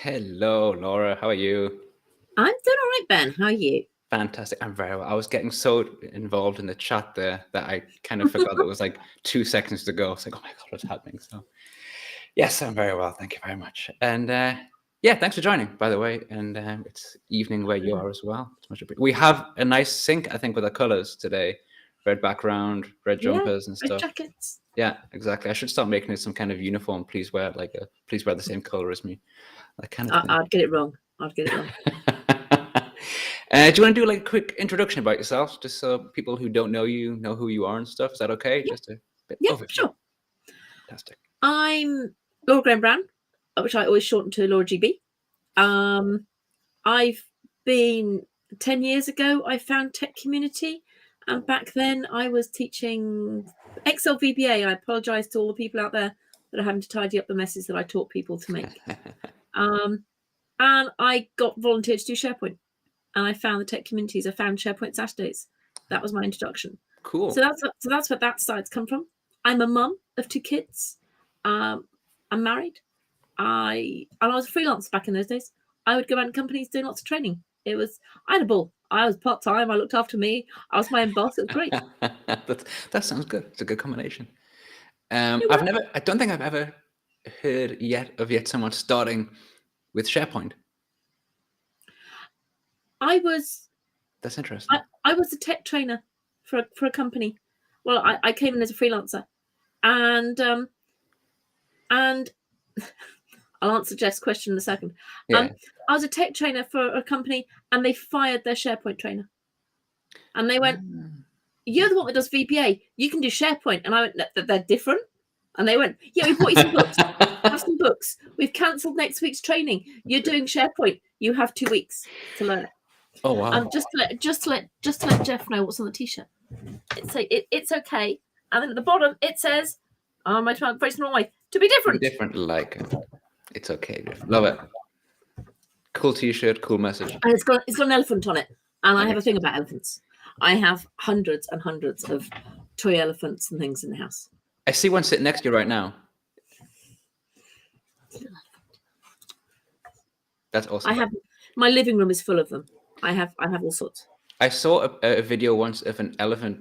Hello, Laura. How are you? I'm doing all right, Ben. How are you? Fantastic. I'm very well. I was getting so involved in the chat there that I kind of forgot that it was like 2 seconds to go. It's like, oh my God, what's happening? So, yes, I'm very well. Thank you very much. And yeah, thanks for joining, by the way. And it's evening where you are as well. It's much appreciated. We have a nice sync, I think, with the colors today. Red background, red jumpers and Red stuff. jackets. Yeah, exactly. I should start making it some kind of uniform. Please wear the same color as me. That kind of thing. I'd get it wrong. Do you want to do like a quick introduction about yourself, just so people who don't know you know who you are and stuff? Is that okay? Yeah. Just a bit overview. Sure. Fantastic. I'm Laura Graham Brown, which I always shorten to Laura GB. I've been 10 years ago, I found Tech Community, and back then I was teaching Excel VBA. I apologise to all the people out there that are having to tidy up the messes that I taught people to make. And I got volunteered to do SharePoint, and I found the Tech Communities. I found SharePoint Saturdays. That was my introduction. Cool. So that's where that side's come from. I'm a mum of 2 kids. I'm married. I was a freelancer back in those days. I would go around companies doing lots of training. I had a ball. I was part-time. I looked after me. I was my own boss. It was great. That sounds good. It's a good combination. I don't think I've ever heard yet someone starting with SharePoint. That's interesting. I was a tech trainer for a company. Well, I came in as a freelancer, and I'll answer Jeff's question in a second. Yeah. I was a tech trainer for a company, and they fired their SharePoint trainer. And they went, "You're the one that does VBA. You can do SharePoint." And I went, "They're different." And they went, "Yeah, we bought you some books. Have some books. We've cancelled next week's training. You're doing SharePoint. You have 2 weeks to learn it." Oh wow! Just to let Jeff know what's on the T-shirt. It's okay, and then at the bottom it says, "Oh, my phrase wrong way. To be different." Like it's okay. Love it. Cool T-shirt, cool message. And it's got an elephant on it, and I have a thing about elephants. I have hundreds and hundreds of toy elephants and things in the house. I see one sitting next to you right now. That's awesome. My living room is full of them. I have all sorts. I saw a video once of an elephant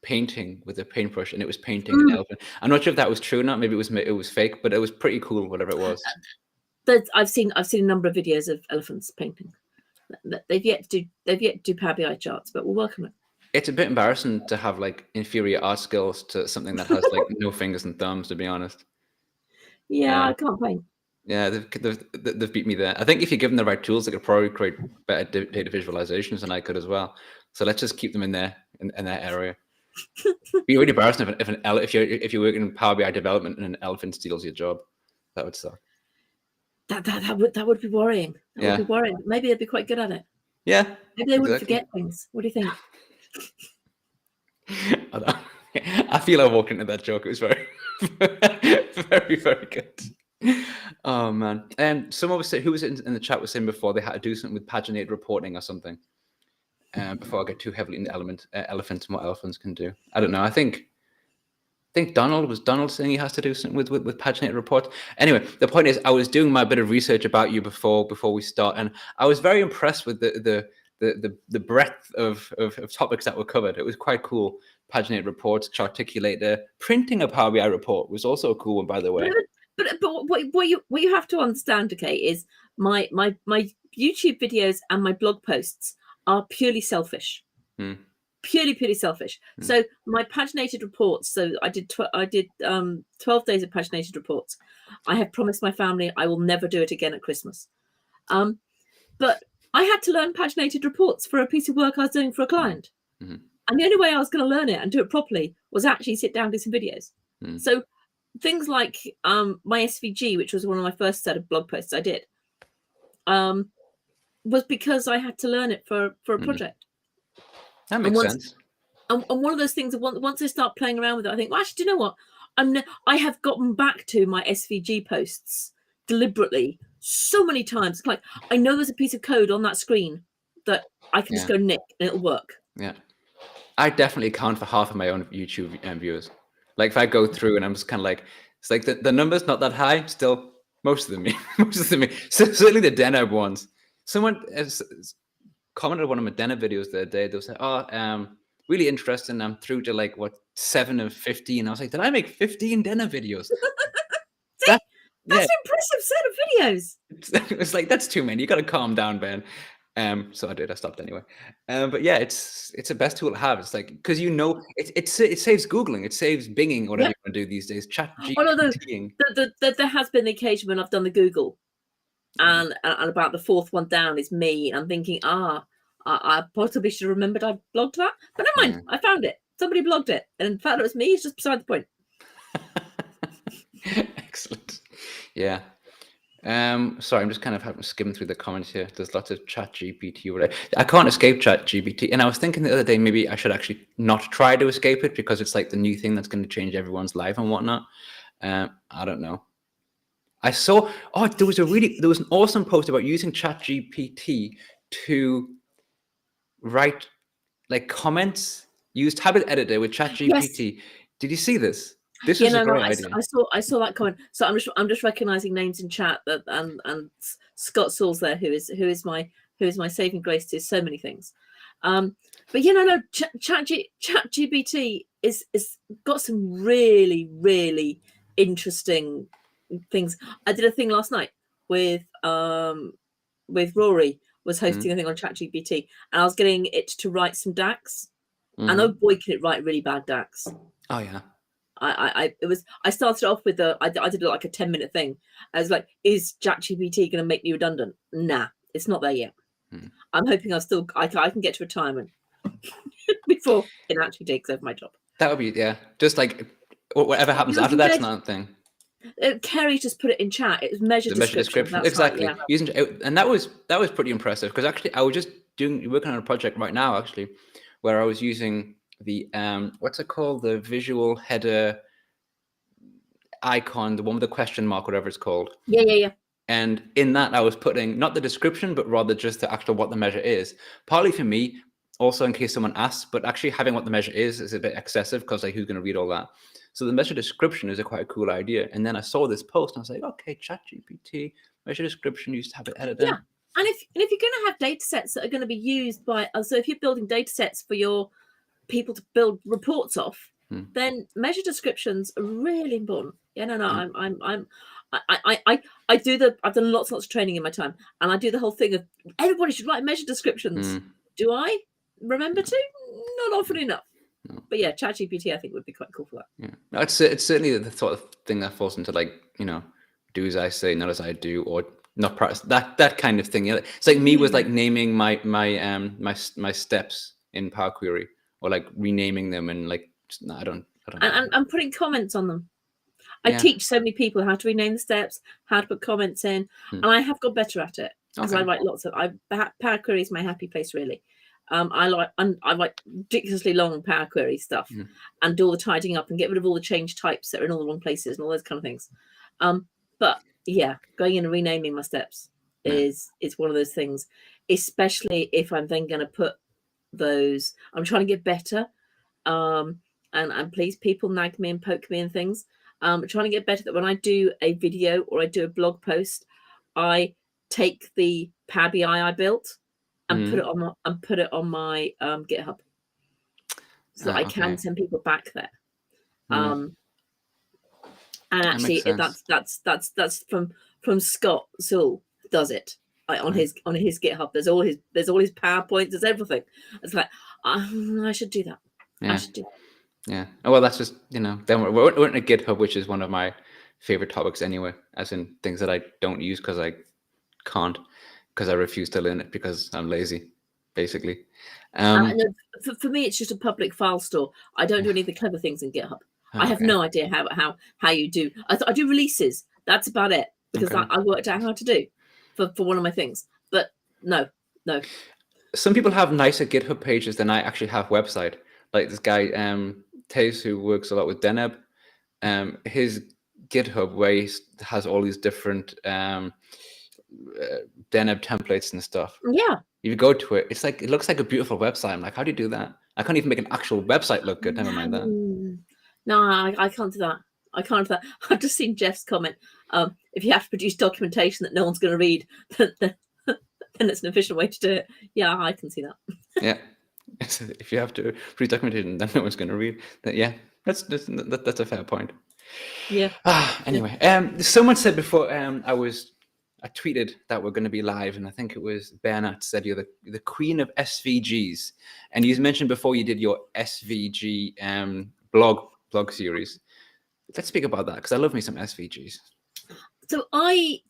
painting with a paintbrush, and it was painting an elephant. I'm not sure if that was true or not. Maybe it was fake, but it was pretty cool, whatever it was. I've seen a number of videos of elephants painting. They've yet to do Power BI charts, but we'll work on it. It's a bit embarrassing to have like inferior art skills to something that has like no fingers and thumbs, to be honest. Yeah, I can't paint. Yeah, they've beat me there. I think if you give them the right tools, they could probably create better data visualizations than I could as well. So let's just keep them in there in that area. It'd be really embarrassing if you're working in Power BI development and an elephant steals your job. That would suck. That would be worrying. Would be worrying. Maybe they'd be quite good at it. Yeah. Maybe they wouldn't forget things. What do you think? I feel I walked into that joke. It was very, very, very good. Oh man. Someone was saying, who was in the chat was saying before they had to do something with paginated reporting or something. Before I get too heavily into elephants and what elephants can do. I don't know. I think Donald saying he has to do something with paginated reports. Anyway, the point is I was doing my bit of research about you before we start, and I was very impressed with the breadth of topics that were covered. It was quite cool. Paginated reports, Charticulator, printing a Power BI report was also a cool one, by the way. But what you have to understand, okay, is my YouTube videos and my blog posts are purely selfish. Purely selfish. So my paginated reports. So I did 12 days of paginated reports. I have promised my family I will never do it again at Christmas. But I had to learn paginated reports for a piece of work I was doing for a client. And the only way I was going to learn it and do it properly was actually sit down and do some videos. So things like my SVG, which was one of my first set of blog posts I did, was because I had to learn it for a project. That makes sense. And one of those things, once I start playing around with it, I think, well, actually, do you know what? I have gotten back to my SVG posts deliberately so many times. Like, I know there's a piece of code on that screen that I can just go nick and it'll work. Yeah. I definitely account for half of my own YouTube viewers. Like if I go through and I'm just kind of like, it's like the number's not that high, still Most of them me. Most of them me. So, certainly the Deneb ones. Someone has commented on one of my Deneb videos the other day. They said, "Oh, really interesting. I'm through to like what 7 of 15." I was like, "Did I make 15 Deneb videos?" See, that's an impressive set of videos. It's like, that's too many. You got to calm down, Ben. So I did. I stopped anyway. But yeah, it's the best tool to have. It's like, because it saves Googling, it saves Binging, whatever you want to do these days. There has been the occasion when I've done the Google, and about the fourth one down is me. I'm thinking, I possibly should have remembered I blogged that, but never mind. I found it. Somebody blogged it, and the fact it was me is just beside the point. Excellent. Yeah. Sorry, I'm just kind of having to skim through the comments here. There's lots of ChatGPT. I can't escape ChatGPT, and I was thinking the other day maybe I should actually not try to escape it, because it's like the new thing that's going to change everyone's life and whatnot. I don't know. I saw there was an awesome post about using ChatGPT to write like comments. Use Tablet Editor with ChatGPT. Yes. Did you see this? This is a great idea. I saw that comment. So I'm just recognizing names in chat, and Scott Sauls there, who is my saving grace to so many things. But ChatGPT is got some really, really interesting things. I did a thing last night with Rory, was hosting a thing on ChatGPT, and I was getting it to write some DAX. And oh boy, can it write really bad DAX. Oh yeah. I started off with I did like a 10-minute thing. I was like, is ChatGPT going to make me redundant? Nah, it's not there yet. I'm hoping I can get to retirement before it actually takes over my job. That would be, yeah. Just like whatever happens after that's not a thing. Kerry just put it in chat. It was measure description. Exactly. Right, yeah. And that was pretty impressive, because actually I was just working on a project right now actually, where I was using the what's it called, the visual header icon, the one with the question mark, whatever it's called. Yeah. And in that I was putting not the description, but rather just the actual what the measure is. Partly for me, also in case someone asks, but actually having what the measure is a bit excessive, because like who's going to read all that? So the measure description is quite a cool idea. And then I saw this post and I was like, okay, ChatGPT, measure description, used to have it edited. Yeah. And if you're going to have data sets that are going to be used by, so if you're building data sets for your people to build reports off, then measure descriptions are really important. Yeah, no. I've done lots of training in my time, and I do the whole thing of everybody should write measure descriptions. Do I remember to? Not often enough. No. But yeah, ChatGPT I think would be quite cool for that. Yeah, no, it's certainly the sort of thing that falls into like, do as I say, not as I do, or not practice that kind of thing. It's like me with like naming my steps in Power Query, or like renaming them, and like I don't and I'm putting comments on them. I teach so many people how to rename the steps, how to put comments in, and I have got better at it, because I write lots of. Power Query is my happy place, really. I write ridiculously long Power Query stuff, and do all the tidying up and get rid of all the change types that are in all the wrong places and all those kind of things. But yeah, going in and renaming my steps is one of those things, especially if I'm then going to put those. I'm trying to get better, and please, people nag me and poke me and things. I'm trying to get better that when I do a video or I do a blog post, I take the Power BI I built and put it on my GitHub, so that I can send people back there. And actually, that's from Scott Zool does it on his GitHub. There's all his PowerPoints. There's everything. It's like I should do that. Yeah. I should do that. Yeah. Oh, well, that's just then we're in a GitHub, which is one of my favorite topics anyway, as in things that I don't use because I can't, because I refuse to learn it because I'm lazy, basically. For me, it's just a public file store. I don't do any of the clever things in GitHub. I have no idea how you do. I do releases. That's about it, because I worked out how to do for one of my things. But no. Some people have nicer GitHub pages than I actually have website. Like this guy, Taze, who works a lot with Deneb, his GitHub, where he has all these different Deneb templates and stuff. Yeah. If you go to it, it's like, it looks like a beautiful website. I'm like, how do you do that? I can't even make an actual website look good. Never mind that. No, I can't do that. I've just seen Jeff's comment. if you have to produce documentation that no one's going to read, then it's an efficient way to do it. Yeah, I can see that. Yeah. So if you have to produce documentation that no one's going to read, then yeah, that's a fair point. Yeah. Anyway, someone said before I tweeted that we're going to be live, and I think it was Bernard said you're the queen of SVGs, and you mentioned before you did your SVG blog series. Let's speak about that because I love me some SVGs. So I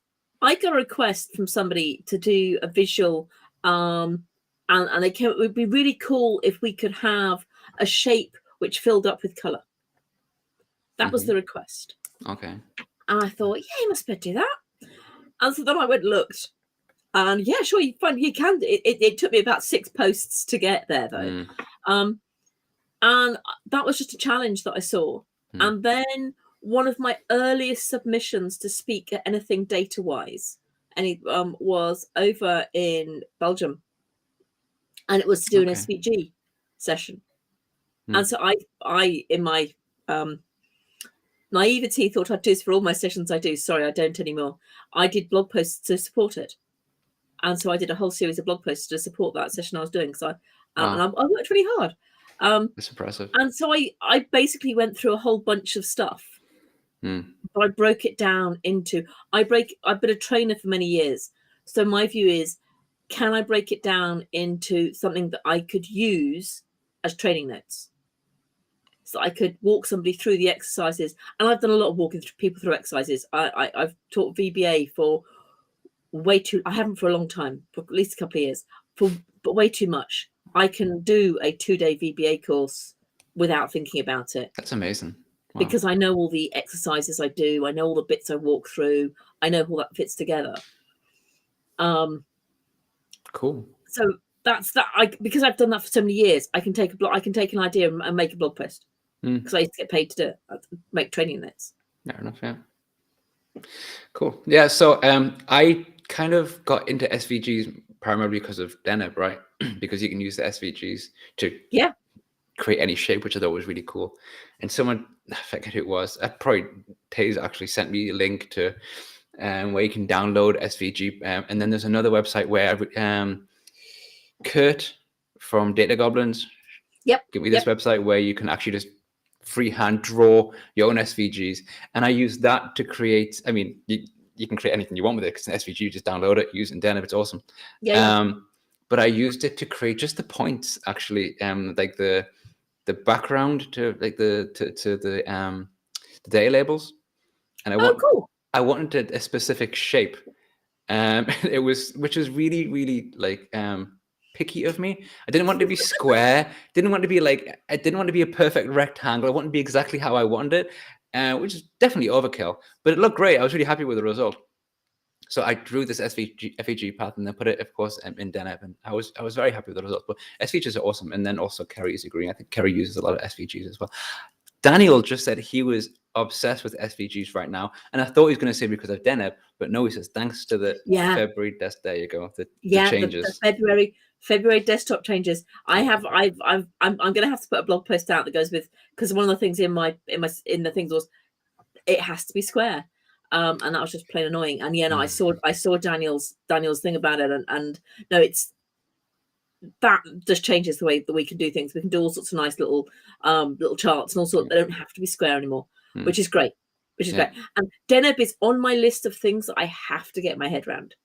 got a request from somebody to do a visual, and it would be really cool if we could have a shape which filled up with color. That was the request. Okay. And I thought, yeah, you must be able to do that. And so then I went and looked, and yeah, sure, you can. It took me about 6 posts to get there, though. And that was just a challenge that I saw. And then one of my earliest submissions to speak at anything data-wise, and it was over in Belgium, and it was to do an SVG session. And so I in my naivety thought I'd do this for all my sessions I do. Sorry, I don't anymore. I did blog posts to support it. And so I did a whole series of blog posts to support that session I was doing. So I worked really hard. That's impressive. And so I basically went through a whole bunch of stuff. But I broke it down into, I've been a trainer for many years. So my view is, can I break it down into something that I could use as training notes? So I could walk somebody through the exercises. And I've done a lot of walking people through exercises. I've taught VBA for I haven't for a long time, for at least a couple of years, but way too much. I can do a 2-day VBA course without thinking about it. That's amazing. Wow. Because I know all the exercises I do. I know all the bits I walk through. I know how that fits together. Cool. So that's that. Because I've done that for so many years, I can take an idea and make a blog post. Because I used to get paid to do it, make training notes. Fair enough. Yeah. Cool. Yeah. So I kind of got into SVGs primarily because of Deneb, right? Because you can use the SVGs to create any shape, which I thought was really cool. And someone, I forget who it was, probably Taze actually sent me a link to where you can download SVG. And then there's another website where Kurt from Data Goblins give me this website where you can actually just freehand draw your own SVGs. And I use that to create, I mean, you can create anything you want with it because an SVG, you just download it, use it in Deneb, it's awesome. But I used it to create just the points, actually, like the background to like the data labels, and I wanted a specific shape. Which was really, really like picky of me. I didn't want it to be square. Didn't want it to be like, I didn't want it to be a perfect rectangle. I wanted it to be exactly how I wanted it, which is definitely overkill. But it looked great. I was really happy with the result. So I drew this SVG path and then put it, of course, in Deneb, and I was very happy with the results. But SVGs are awesome, and then also Kerry is agreeing. I think Kerry uses a lot of SVGs as well. Daniel just said he was obsessed with SVGs right now, and I thought he was going to say because of Deneb, but no, he says thanks to the February desk. There you go. The changes. The February desktop changes. I'm going to have to put a blog post out that goes with, because one of the things in the things was it has to be square. And that was just plain annoying. And no, I saw Daniel's thing about it, and no, it's that just changes the way that we can do things. We can do all sorts of nice little charts and all sorts. They don't have to be square anymore, which is great. Great. And Deneb is on my list of things that I have to get my head around.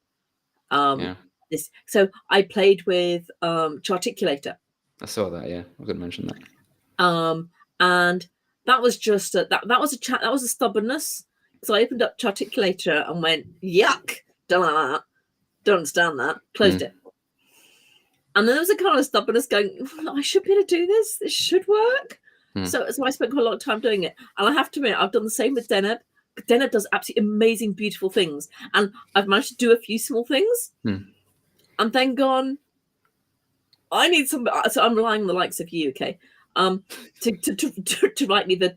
So I played with Charticulator. I saw that. Yeah, I was going to mention that. And that was just that was a stubbornness. So I opened up Charticulator and went, yuck, don't understand that, closed it. And then there was a kind of stubbornness going, I should be able to do this. This should work. So I spent quite a lot of time doing it. And I have to admit, I've done the same with Deneb. Deneb does absolutely amazing, beautiful things. And I've managed to do a few small things and then gone, I need some. So I'm relying on the likes of you, okay? To write me the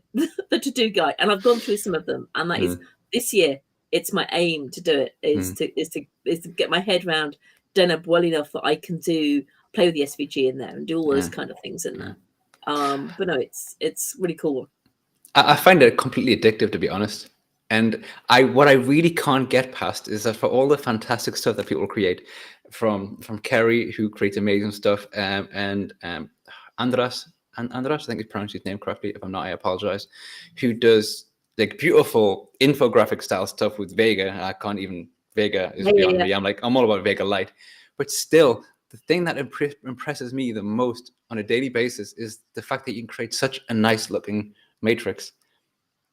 to-do guide, and I've gone through some of them, and that is this year. It's my aim to do it is to get my head around Deneb well enough that I can play with the SVG in there and do all those kind of things in there. But no, it's really cool. I find it completely addictive, to be honest. And what I really can't get past is that for all the fantastic stuff that people create, from Kerry, who creates amazing stuff, and Andras, I think you pronounced his name correctly. If I'm not, I apologize. Who does like beautiful infographic style stuff with Vega? I can't even. Vega is beyond me. I'm all about Vega Lite, but still, the thing that impresses me the most on a daily basis is the fact that you can create such a nice looking matrix,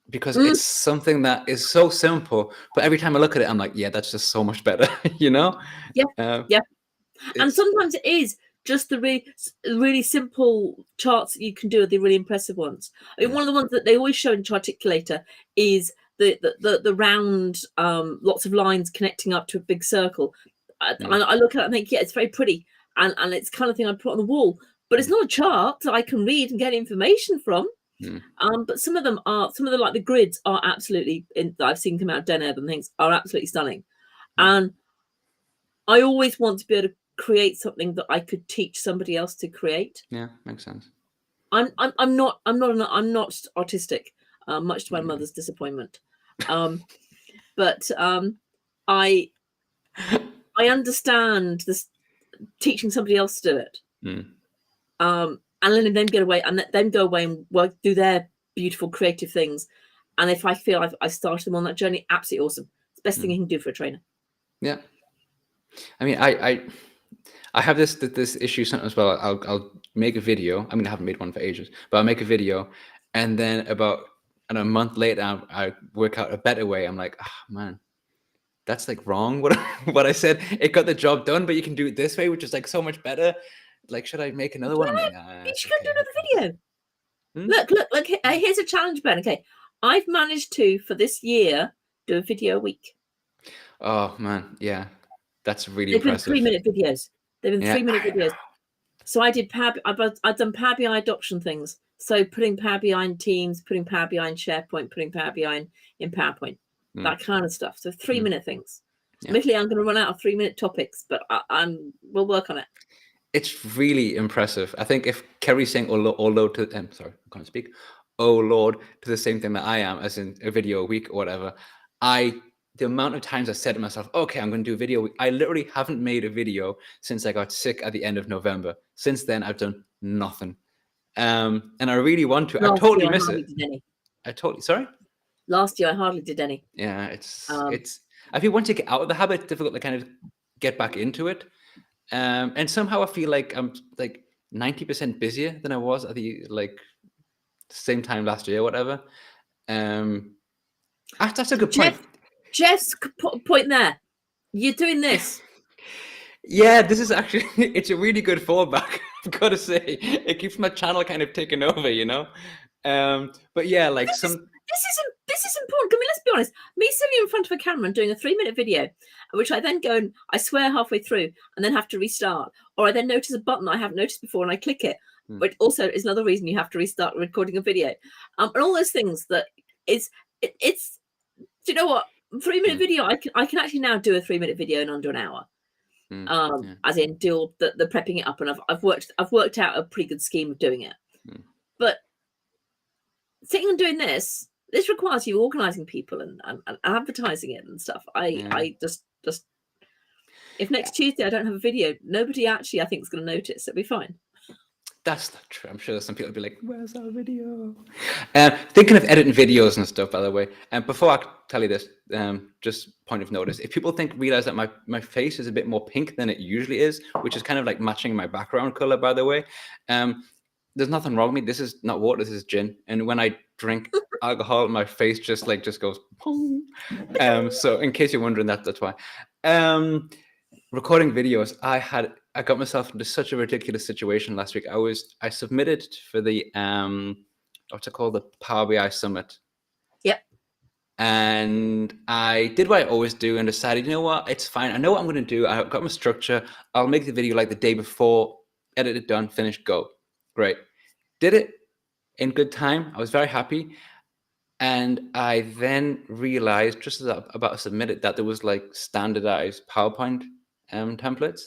because it's something that is so simple, but every time I look at it, I'm like, yeah, that's just so much better, you know? Yeah. And sometimes it is just the really simple charts that you can do are the really impressive ones. I mean, one of the ones that they always show in Charticulator is the round, lots of lines connecting up to a big circle. I look at it and think, yeah, it's very pretty, and it's the kind of thing I'd put on the wall. But it's not a chart that I can read and get information from. But some of the like the grids are absolutely. I've seen come out of Deneb and things are absolutely stunning, and I always want to be able to create something that I could teach somebody else to create. Yeah, makes sense. I'm not artistic, much to my mother's disappointment. But I understand this, teaching somebody else to do it. And letting them get away and let them go away and do their beautiful creative things. And if I feel I've started them on that journey, absolutely awesome. It's the best thing you can do for a trainer. Yeah. I mean, I have this issue sometimes as well. I'll make a video. I mean, I haven't made one for ages, but I'll make a video, and then about a month later, I work out a better way. I'm like, oh, man, that's like wrong. What I said, it got the job done, but you can do it this way, which is like so much better. Like, should I make another one? I'm like, you should do another video. Look, here's a challenge, Ben. Okay, I've managed to, for this year, do a video a week. Oh man, yeah, that's really They've impressive. been 3-minute videos. They've been 3-minute videos. So I did I've done Power BI adoption things. So putting Power BI in Teams, putting Power BI in SharePoint, putting Power BI in PowerPoint, that kind of stuff. So 3-minute things. Admittedly, I'm going to run out of 3-minute topics, but we'll work on it. It's really impressive. I think if Kerry's saying "oh Lord" to sorry, I can't speak. Oh Lord, to the same thing that I am, as in a video a week or whatever. The amount of times I said to myself, okay, I'm going to do a video a week. I literally haven't made a video since I got sick at the end of November. Since then, I've done nothing. And I really want to. I totally miss it. Sorry? Last year, I hardly did any. Yeah, it's. I feel once you get out of the habit, it's difficult to kind of get back into it. And somehow I feel like I'm like 90% busier than I was at the same time last year, whatever. That's a good point. Jeff's point there. You're doing this. Yeah, this is actually, it's a really good fallback, I've got to say. It keeps my channel kind of taking over, you know? But yeah, like this is important. I mean, let's be honest. Me sitting in front of a camera and doing a 3-minute video, which I then go and I swear halfway through and then have to restart. Or I then notice a button I haven't noticed before and I click it. But also is another reason you have to restart recording a video. And all those things that it's, do you know what? 3-minute video, I can actually now do a 3-minute video in under an hour. As in do the prepping it up, and I've worked out a pretty good scheme of doing it. But sitting and doing this requires you organizing people and advertising it and stuff. I just if next Tuesday I don't have a video, nobody actually I think is going to notice. It'll be fine. That's not true. I'm sure there's some people will be like, where's our video? Thinking of editing videos and stuff, by the way. And before I tell you this, just point of notice, if people realize that my face is a bit more pink than it usually is, which is kind of like matching my background color, by the way, there's nothing wrong with me. This is not water, this is gin. And when I drink alcohol, my face just goes, pong. So in case you're wondering, that's why. Recording videos, I got myself into such a ridiculous situation last week. I submitted for the what's it called, the Power BI Summit. Yep. And I did what I always do and decided, you know what, it's fine. I know what I'm going to do. I've got my structure. I'll make the video like the day before, edit it, done, finish, go. Great. Did it in good time. I was very happy. And I then realized, just as I about to submit it, that there was like standardized PowerPoint templates.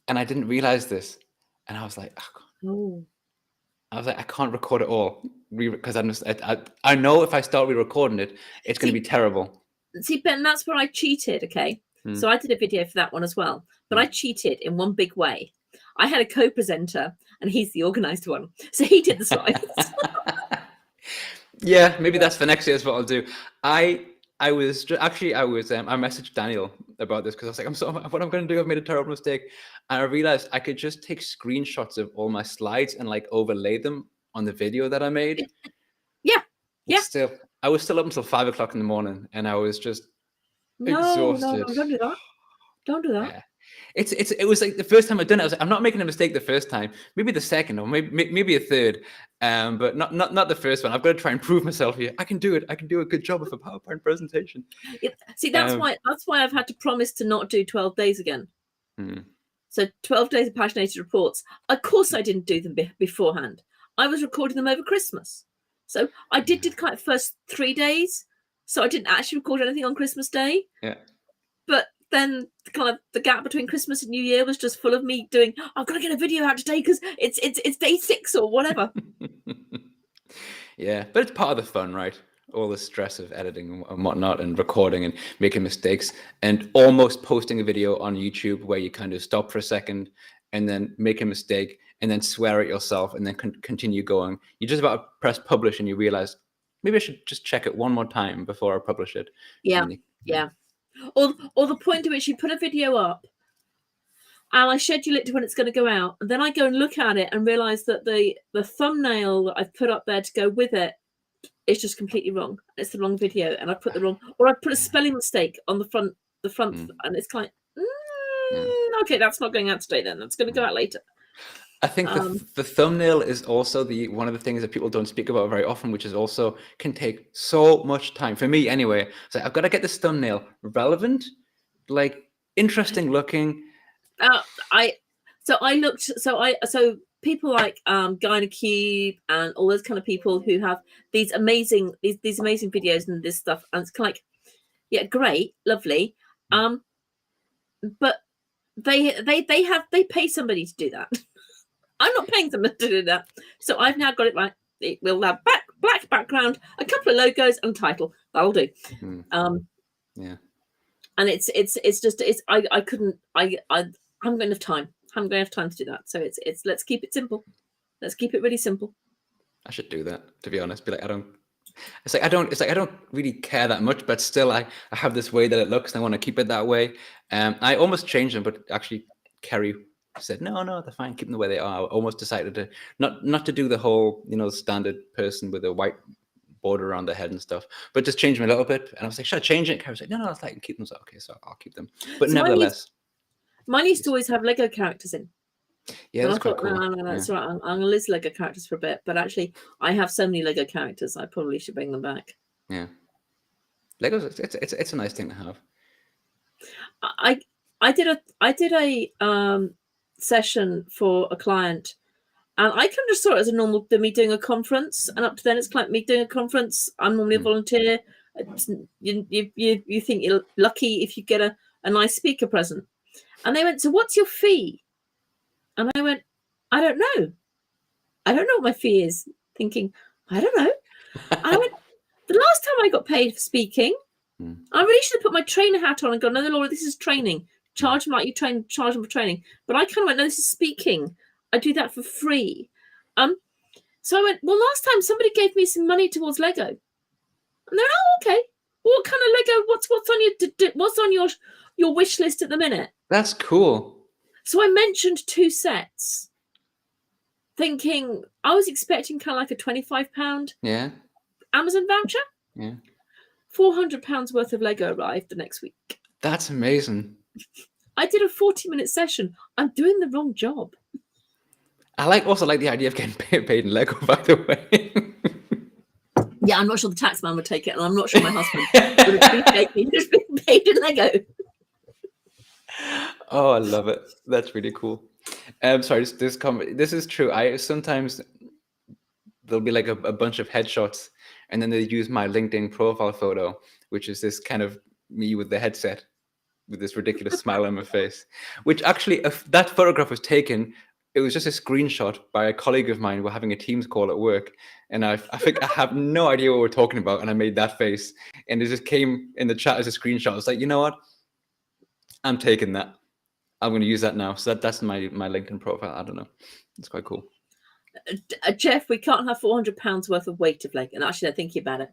And I didn't realize this. And I was like, oh, God. I was like, I can't record it all because I know if I start re-recording it, it's going to be terrible. See, Ben, that's where I cheated. Okay, so I did a video for that one as well, but I cheated in one big way. I had a co-presenter, and he's the organized one, so he did the slides. Yeah, maybe that's for next year's what I'll do. I messaged Daniel about this because I was like, what I'm going to do, I've made a terrible mistake. And I realized I could just take screenshots of all my slides and like overlay them on the video that I made. Yeah. Still, I was still up until 5 o'clock in the morning and I was just exhausted. No, don't do that. Don't do that. Yeah. It was like the first time I'd done it. I was like, I'm not making a mistake the first time, maybe the second or maybe a third, but not the first one. I've got to try and prove myself here. I can do it. I can do a good job of a PowerPoint presentation. See, that's why I've had to promise to not do 12 days again. So 12 days of paginated reports. Of course, I didn't do them beforehand. I was recording them over Christmas. So I did kind of first 3 days. So I didn't actually record anything on Christmas Day. Yeah. But then kind of the gap between Christmas and New Year was just full of me doing, I've got to get a video out today because it's day 6 or whatever. Yeah, but it's part of the fun, right? All the stress of editing and whatnot and recording and making mistakes and almost posting a video on YouTube where you kind of stop for a second and then make a mistake and then swear at yourself and then continue going. You just about to press publish and you realize maybe I should just check it one more time before I publish it. Yeah. Or the point at which you put a video up and I schedule it to when it's going to go out, and then I go and look at it and realize that the thumbnail that I've put up there to go with it is just completely wrong. It's the wrong video, and I put the wrong, or I put a spelling mistake on the front, and it's kind of, okay, that's not going out today. Then that's going to go out later. I think the thumbnail is also one of the things that people don't speak about very often, which is also can take so much time for me anyway. So I've got to get this thumbnail relevant, like interesting looking. So people like Gynacube and all those kind of people who have these amazing videos and this stuff, and it's kind of like, yeah, great, lovely, but they pay somebody to do that. I'm not paying them to do that, so I've now got it right. It will have black background, a couple of logos, and title. That'll do. Yeah, and I couldn't. I haven't got enough time. I haven't got enough time to do that. So it's let's keep it simple. Let's keep it really simple. I should do that, to be honest. Be like, I don't really care that much, but still I have this way that it looks and I want to keep it that way. I almost changed them, but actually Kerry said, no, they're fine, keep them the way they are. I almost decided to not to do the whole, standard person with a white border around their head and stuff, but just change them a little bit. And I was like, should I change it? Kerry was like, no, I can keep them. So okay, so I'll keep them. But so nevertheless. Mine used to always have Lego characters in. Yeah, that's quite cool. No, that's right. I'm going to list Lego characters for a bit, but actually, I have so many Lego characters. I probably should bring them back. Yeah, Legos. It's a nice thing to have. I did a session for a client, and I kind of just saw it as a normal me doing a conference, and up to then it's like me doing a conference. I'm normally a volunteer. You think you're lucky if you get a nice speaker present. And they went, so what's your fee? And I went, I don't know. I don't know what my fee is. Thinking, I don't know. I went, the last time I got paid for speaking, I really should have put my trainer hat on and gone, no, Laura, this is training. Charge them like you charge them for training. But I kind of went, no, this is speaking. I do that for free. So I went, well, last time somebody gave me some money towards Lego. And they're, oh, okay. What kind of Lego? What's on your wish list at the minute? That's cool. So I mentioned 2 sets, thinking I was expecting kind of like a £25 Amazon voucher. Yeah. £400 worth of Lego arrived the next week. That's amazing. I did a 40-minute session. I'm doing the wrong job. I also like the idea of getting paid in Lego, by the way. Yeah, I'm not sure the tax man would take it, and I'm not sure my husband would appreciate me just being paid in Lego. Oh, I love it. That's really cool. Sorry, this is true. I sometimes there'll be like a bunch of headshots, and then they use my LinkedIn profile photo, which is this kind of me with the headset, with this ridiculous smile on my face. Which actually, that photograph was taken it was just a screenshot by a colleague of mine. We're having a Teams call at work, and I think I have no idea what we're talking about, and I made that face, and it just came in the chat as a screenshot. I was like, you know what? I'm taking that. I'm going to use that now. So that's my LinkedIn profile. I don't know. It's quite cool. Jeff, we can't have £400 worth of weight of Lego. And actually, I'm thinking about it.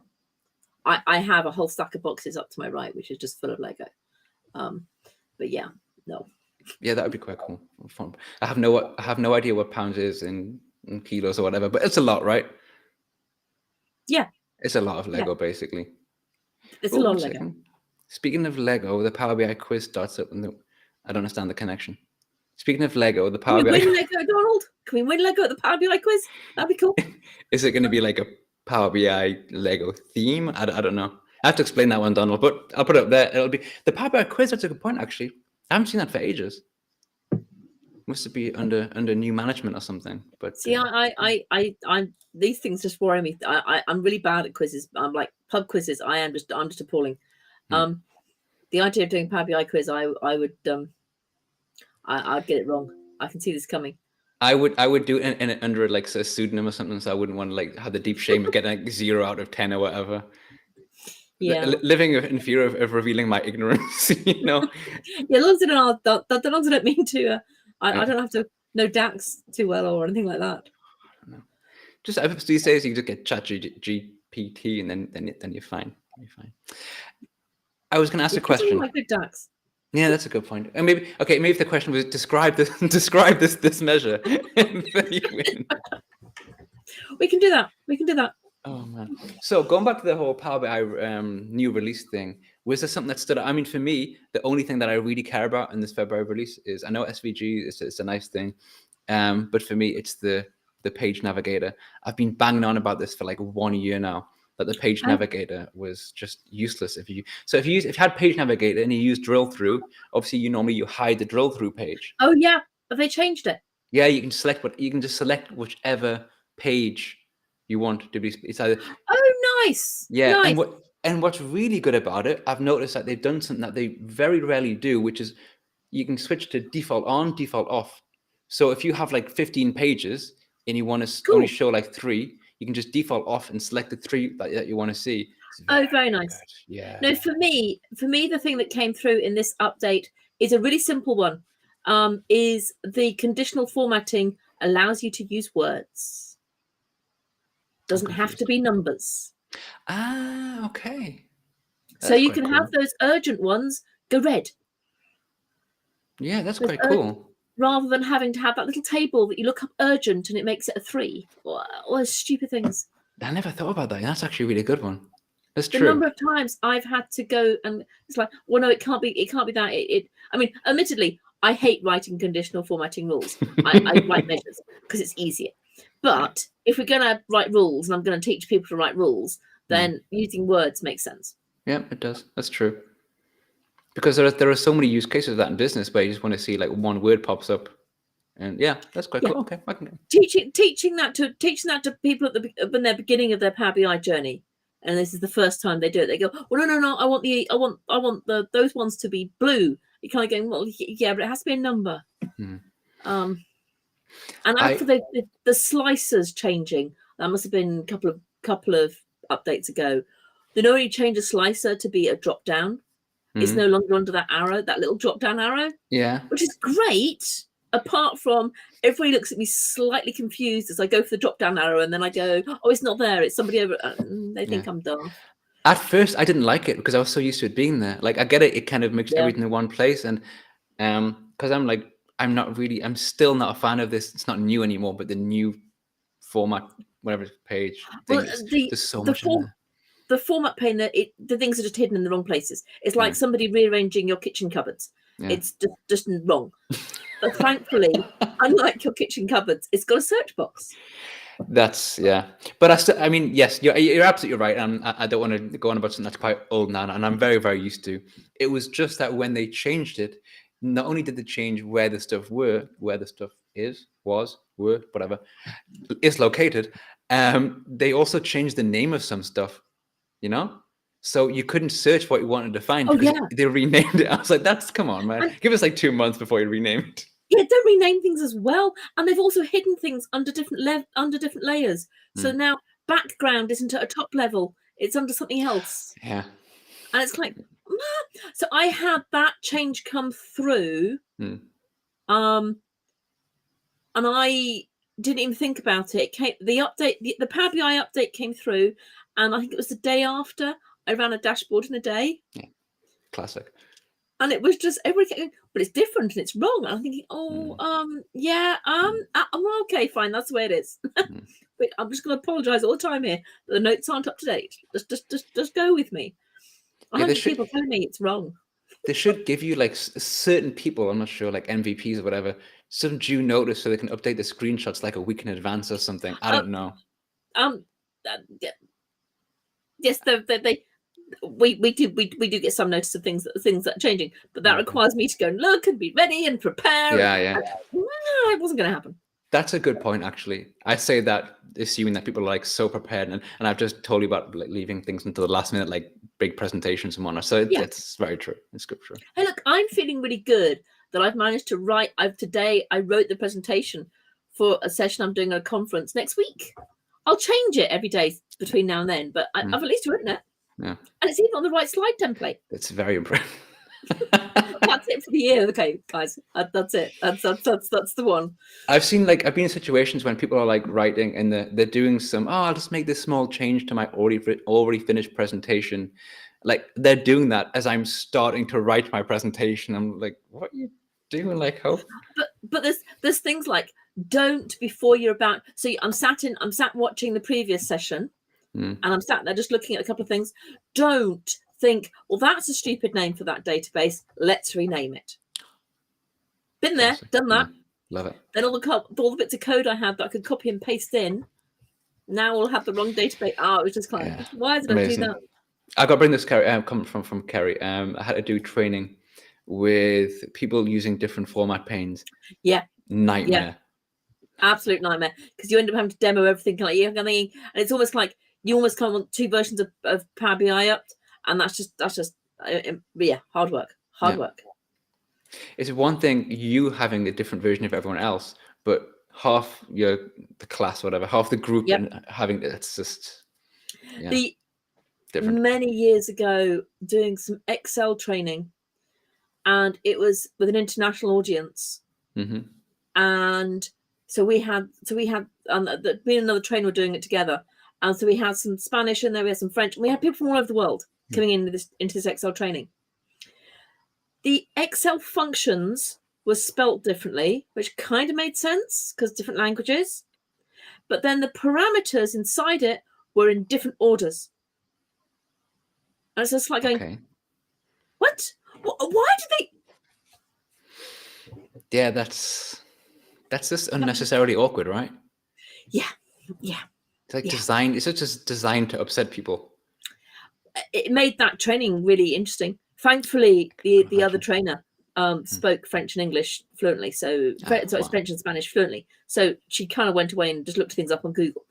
I have a whole stack of boxes up to my right, which is just full of Lego. But yeah, no. Yeah, that would be quite cool. Fun. I have no idea what pounds is in kilos or whatever, but it's a lot, right? Yeah. It's a lot of Lego, basically. It's a lot of Lego. Speaking of Lego, the Power BI quiz starts up. I don't understand the connection. Speaking of Lego, the Power BI. Can we win Lego, Donald? Can we win Lego at the Power BI quiz? That'd be cool. Is it going to be like a Power BI Lego theme? I don't know. I have to explain that one, Donald, but I'll put it up there. It'll be the Power BI quiz. That's a good point, actually. I haven't seen that for ages. Must it be under new management or something? But see, I these things just worry me. I'm really bad at quizzes. I'm like pub quizzes. I'm just appalling. The idea of doing Power BI quiz, I'd get it wrong. I can see this coming. I would do it under like a pseudonym or something, so I wouldn't want to like have the deep shame of getting like 0 out of 10 or whatever. Yeah, living in fear of revealing my ignorance, you know. Yeah, as long as I don't mean to. I don't have to know DAX too well or anything like that. No. Just these days, you just get ChatGPT, and then you're fine. You're fine. I was going to ask a question. Like good DAX. Yeah, that's a good point. And maybe if the question was describe this measure, then you win. We can do that. Oh man! So going back to the whole Power BI new release thing, was there something that stood out? I mean, for me, the only thing that I really care about in this February release is, I know SVG is a nice thing, but for me, it's the page navigator. I've been banging on about this for like 1 year now, that the page navigator was just useless. If you had page navigator and you use drill through, obviously you hide the drill through page. Oh yeah, have they changed it? Yeah, you can just select whichever page you want to be. It's either. Oh, nice. Yeah, nice. And what's really good about it, I've noticed that they've done something that they very rarely do, which is you can switch to default on, default off. So if you have like 15 pages and you want to only show like 3, you can just default off and select the 3 that you want to see. Very nice. Good. Yeah. No, for me, the thing that came through in this update is a really simple one. Is the conditional formatting allows you to use words. Doesn't have to be numbers. Ah, okay. So you can have those urgent ones go red. Yeah, that's quite cool. Rather than having to have that little table that you look up urgent and it makes it a 3. Or those stupid things. I never thought about that. That's actually a really good one. That's true. The number of times I've had to go and it's like, well, no, it can't be that. I mean, admittedly, I hate writing conditional formatting rules. I write measures because it's easier. But if we're going to write rules and I'm going to teach people to write rules, then using words makes sense. Yeah, it does. That's true. Because there are so many use cases of that in business where you just want to see like one word pops up, and yeah, that's quite cool. Okay, I can teaching that to people when they're beginning of their Power BI journey, and this is the first time they do it. They go, well, no, I want those ones to be blue. You're kind of going, well, yeah, but it has to be a number. And after the slicers changing, that must have been a couple of updates ago. They know when you change a slicer to be a drop down, it's no longer under that arrow, that little drop down arrow. Yeah, which is great. Apart from everybody looks at me slightly confused as I go for the drop down arrow, and then I go, oh, it's not there. It's somebody over. They think I'm dumb. At first, I didn't like it because I was so used to it being there. Like, I get it; it kind of makes everything in one place, and because I'm still not a fan of this. It's not new anymore, but the new format, whatever page. There's so much in there. The format pane, the things are just hidden in the wrong places. It's like somebody rearranging your kitchen cupboards. Yeah. It's just wrong. But thankfully, unlike your kitchen cupboards, it's got a search box. But I mean, yes, you're absolutely right. And I don't want to go on about something that's quite old now, and I'm very, very used to. It was just that when they changed it, not only did they change where the stuff is located, they also changed the name of some stuff. You know, so you couldn't search what you wanted to find because they renamed it. I was like, come on, man. Give us like 2 months before you rename it. Yeah, don't rename things as well. And they've also hidden things under different layers. So now background isn't at a top level; it's under something else. Yeah. And it's like, so I had that change come through, and I didn't even think about it. The update, the Power BI update came through, and I think it was the day after I ran a dashboard in a day. Yeah, classic. And it was just everything, but it's different and it's wrong. And I'm thinking, I'm okay, fine, that's the way it is. But I'm just going to apologise all the time here that the notes aren't up to date. Just go with me. 100 people telling me it's wrong. They should give you like certain people, I'm not sure, like MVPs or whatever, some due notice so they can update the screenshots like a week in advance or something. I don't know. Yes, we do get some notice of things that are changing, but that requires me to go and look and be ready and prepare. Yeah. It wasn't going to happen. That's a good point, actually. I say that assuming that people are like so prepared, and I've just told you about like leaving things until the last minute, like big presentations and whatnot. So it's very true. It's good true. Hey, look, I'm feeling really good that I've managed to write. Today I wrote the presentation for a session I'm doing at a conference next week. I'll change it every day between now and then, but I've at least written it. Yeah. And it's even on the right slide template. It's very impressive. That's it for the year. Okay, guys, that's it. That's the one. I've been in situations when people are like writing and they're doing some, I'll just make this small change to my already finished presentation. Like they're doing that as I'm starting to write my presentation. I'm like, what are you doing? Like, how? But there's things like don't before you're about. So I'm sat watching the previous session, and I'm sat there just looking at a couple of things. Don't think, well, that's a stupid name for that database. Let's rename it. Been there, done that. Love it. Then all the bits of code I had that I could copy and paste in, now we'll have the wrong database. It was just kind of, why did I do that? I got to bring this come from Kerry. I had to do training with people using different format panes. Yeah. Nightmare. Yeah. Absolute nightmare, because you end up having to demo everything, and it's almost like you almost kind of want two versions of Power BI up, and that's just hard work. It's one thing you having a different version of everyone else, but half the class, whatever, half the group, and having it's just different. Many years ago, doing some Excel training, and it was with an international audience, and so we had me and another trainer were doing it together, and so we had some Spanish in there, we had some French, and we had people from all over the world coming into this Excel training. The Excel functions were spelt differently, which kind of made sense because different languages, but then the parameters inside it were in different orders. And it's just like going, what? Why did they? Yeah, that's just unnecessarily awkward, right? Yeah. It's like designed. It's just designed to upset people. It made that training really interesting. Thankfully, the other trainer spoke French and English fluently, so French and Spanish fluently. So she kind of went away and just looked things up on Google.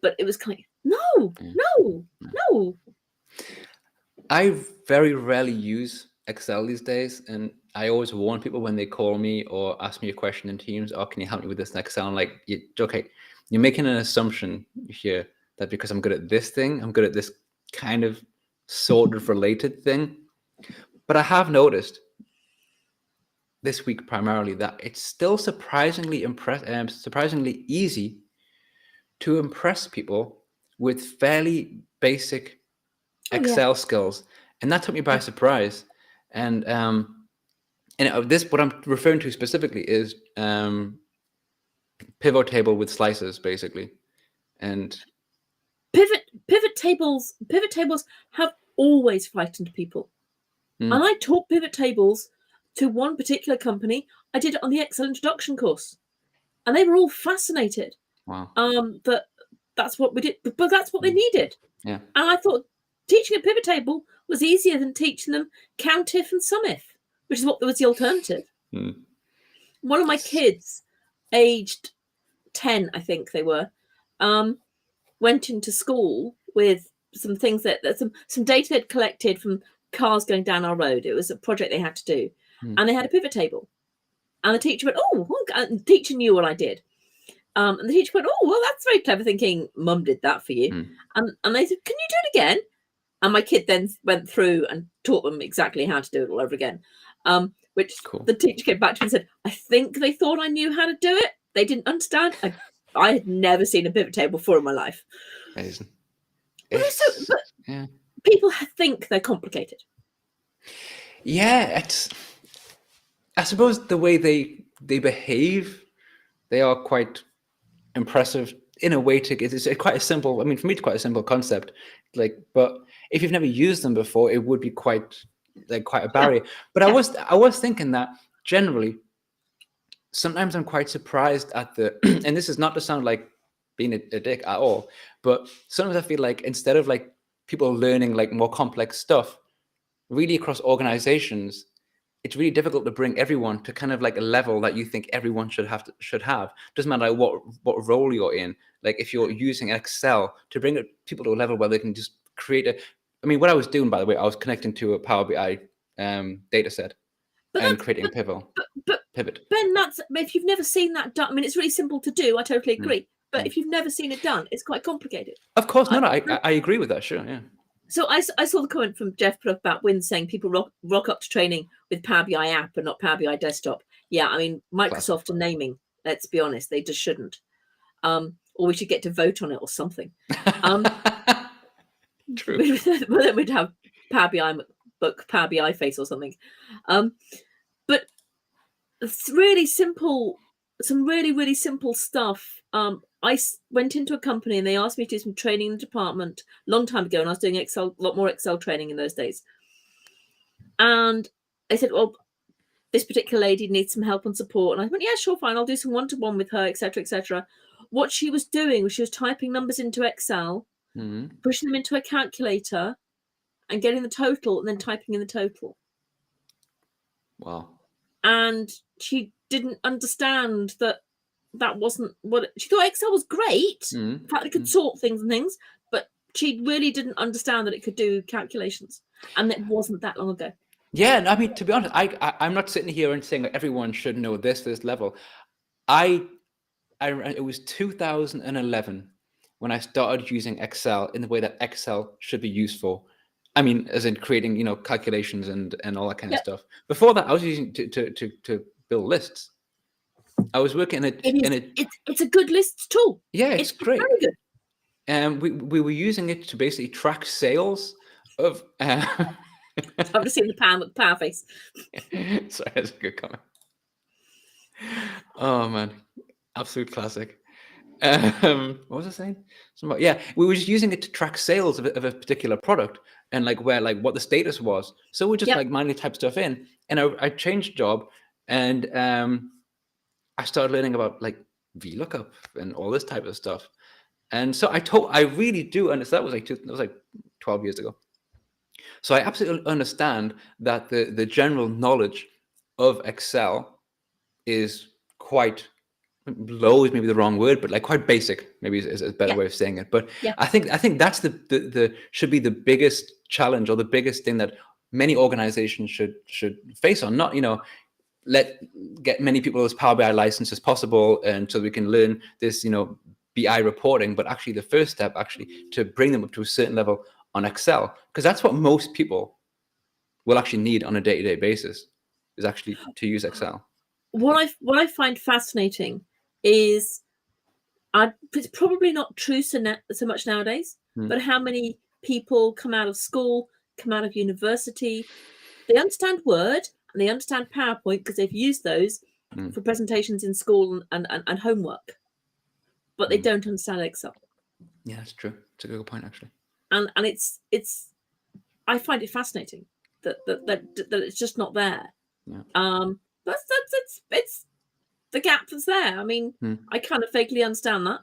But it was kind of no. I very rarely use Excel these days, and I always warn people when they call me or ask me a question in Teams, can you help me with this in Excel? I'm like, you're making an assumption here that because I'm good at this thing, I'm good at this kind of sort of related thing. But I have noticed this week primarily that it's still surprisingly easy to impress people with fairly basic Excel skills, and that took me by surprise. And what I'm referring to specifically is pivot table with slices, basically. And pivot tables have always frightened people. And I taught pivot tables to one particular company. I did it on the Excel introduction course, and they were all fascinated. Wow. That's what we did, but that's what they needed. Yeah. And I thought teaching a pivot table was easier than teaching them COUNTIF and SUMIF, which is what was the alternative. One of my kids, aged 10, I think they were, went into school with some things that some data they'd collected from cars going down our road. It was a project they had to do, and they had a pivot table. And the teacher went, oh, and the teacher knew what I did. And the teacher went, oh, well, that's very clever, thinking Mum did that for you. And they said, can you do it again? And my kid then went through and taught them exactly how to do it all over again. Which cool. The teacher came back to me and said, I think they thought I knew how to do it. They didn't understand. I had never seen a pivot table before in my life. Amazing. But people think they're complicated. Yeah, I suppose the way they behave, they are quite impressive in a way. It's quite a simple. I mean, for me, it's quite a simple concept. But if you've never used them before, it would be quite a barrier. But I was thinking that generally, sometimes I'm quite surprised at the, and this is not to sound like being a dick at all, but sometimes I feel like instead of like people learning like more complex stuff, really across organizations, it's really difficult to bring everyone to kind of like a level that you think everyone should have. Doesn't matter what role you're in. Like if you're using Excel to bring people to a level where they can just create I mean, what I was doing, by the way, I was connecting to a Power BI data set and creating a pivot. Ben, if you've never seen that done, I mean, it's really simple to do. I totally agree. But if you've never seen it done, it's quite complicated. Of course, I agree with that. Sure, yeah. So I saw the comment from Jeff put up about Win saying people rock up to training with Power BI app and not Power BI desktop. Yeah, I mean, Microsoft are naming. Let's be honest, they just shouldn't. Or we should get to vote on it or something. True. Well, then we'd have Power BI book, Power BI face or something. But it's really simple. Some really, really simple stuff. I went into a company and they asked me to do some training in the department a long time ago, and I was doing Excel, a lot more Excel training in those days. And they said, well, this particular lady needs some help and support. And I went, yeah, sure, fine. I'll do some one-to-one with her, etc., etc. What she was doing was she was typing numbers into Excel, pushing them into a calculator and getting the total and then typing in the total. Wow. And she didn't understand that wasn't what she thought. Excel was great. In fact, it could sort things and things, but she really didn't understand that it could do calculations, and it wasn't that long ago. Yeah, I mean, to be honest, I'm not sitting here and saying that everyone should know this level. It was 2011 when I started using Excel in the way that Excel should be used for. I mean, as in creating, calculations and all that kind of stuff. Before that, I was using to build lists. I was working it's a good lists tool. Yeah, it's great. Very good. And we were using it to basically track sales of. I've just seen the power face. Sorry, that's a good comment. Oh man, absolute classic. What was I saying? We were just using it to track sales of a particular product and what the status was. So we just manually type stuff in, and I changed job, and I started learning about VLOOKUP and all this type of stuff. And so I really do understand. That was like 12 years ago. So I absolutely understand that the general knowledge of Excel is quite low, is maybe the wrong word, but quite basic, maybe is a better way of saying it. But I think that's the should be the biggest challenge or the biggest thing that many organizations should face on. Not get many people as Power BI licensed as possible, and so we can learn this BI reporting, but actually the first step to bring them up to a certain level on Excel, because that's what most people will actually need on a day-to-day basis, is actually to use Excel. What I find fascinating is, it's probably not true so much nowadays, but how many people come out of school, come out of university, they understand Word and they understand PowerPoint because they've used those for presentations in school and homework, but they don't understand Excel. Yeah, that's true. It's a good point, actually. And it's I find it fascinating that it's just not there. Yeah. It's the gap that's there. I mean, I kind of vaguely understand that.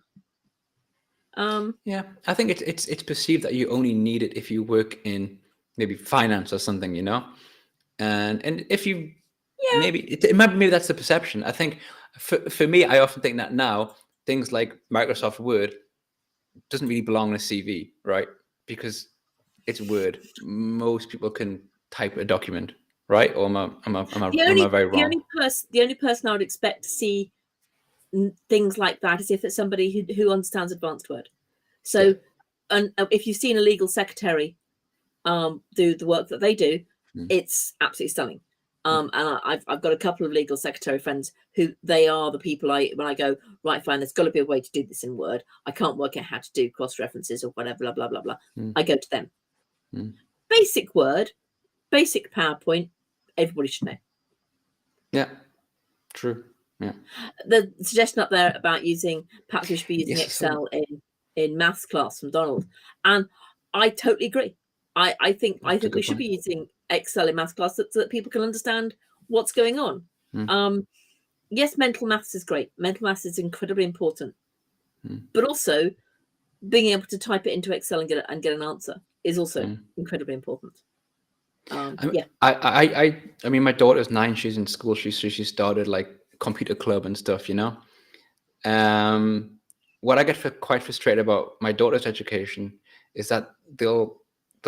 Yeah, I think it's perceived that you only need it if you work in maybe finance or something, and if you maybe that's the perception. I think for me, I often think that now things like Microsoft Word doesn't really belong in a CV, right? Because it's Word. Most people can type a document right? Or am I very wrong? The only person I would expect to see things like that is if it's somebody who understands advanced Word. So, and if you've seen a legal secretary do the work that they do, it's absolutely stunning. And I've got a couple of legal secretary friends who they are the people when I go, right, fine, there's got to be a way to do this in Word. I can't work out how to do cross references or whatever, blah, blah, blah, blah. I go to them. Basic Word, basic PowerPoint, everybody should know. Yeah, true. Yeah. The suggestion up there about perhaps we should be using Excel in maths class from Donald. And I totally agree. I think we should be using Excel in maths class so that people can understand what's going on. Yes, mental maths is great. Mental maths is incredibly important. But also being able to type it into Excel and get an answer is also incredibly important. I mean, my daughter's 9. She's in school. She started like computer club and stuff, you know. What I get quite frustrated about my daughter's education is that they'll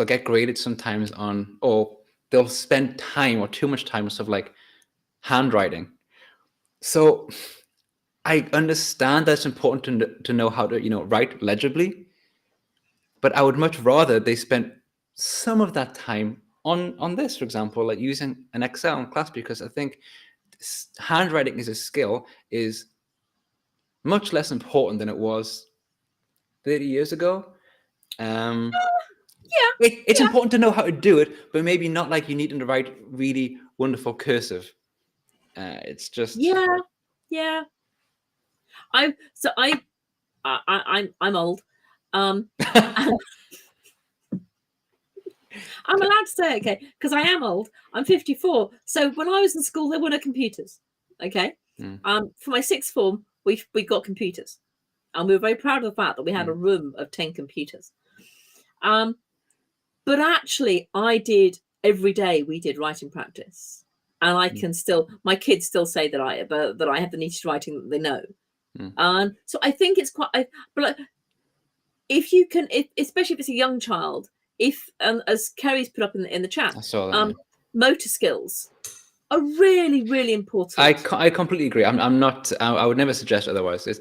get graded sometimes on, or they'll spend time or too much time on stuff like handwriting. So I understand that it's important to know how to, you know, write legibly, but I would much rather they spent some of that time on this, for example, like using an Excel in class, because I think handwriting as a skill is much less important than it was 30 years ago. It's important to know how to do it, but maybe not like you need to write really wonderful cursive. It's just I'm old. I'm allowed to say, okay, because I am old. I'm 54. So when I was in school, there were no computers. Okay. For my sixth form, we got computers, and we were very proud of the fact that we had a room of 10 computers. But actually, every day we did writing practice, and I can still, my kids still say that I have the neatest writing that they know. So I think it's quite, but if you can, especially if it's a young child, as Kerry's put up in the chat, motor skills are really, really important. I completely agree. I'm not. I would never suggest otherwise. It's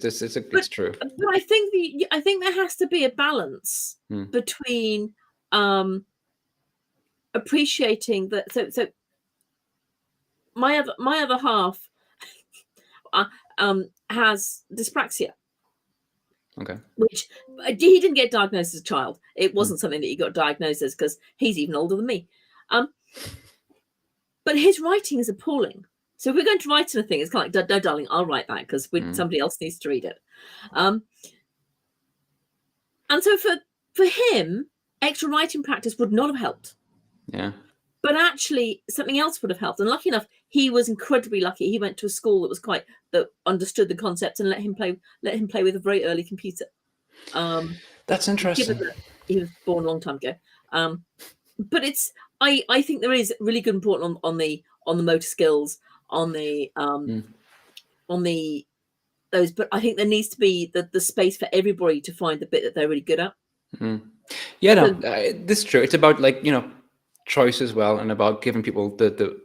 true. But I think there has to be a balance between appreciating that. So my other half has dyspraxia. Okay. Which he didn't get diagnosed as a child. It wasn't something that he got diagnosed as, because he's even older than me. But his writing is appalling. So if we're going to write anything, it's kind of like, no, darling, I'll write that because somebody else needs to read it. And so for him, extra writing practice would not have helped. Yeah. But actually, something else would have helped. And lucky enough, he was incredibly lucky. He went to a school that understood the concept and let him play with a very early computer. That's interesting. He was born a long time ago. But I think there is really good important on the motor skills, on the those. But I think there needs to be the space for everybody to find the bit that they're really good at. Yeah, no, this is true. It's about, like, you know, choice as well, and about giving people the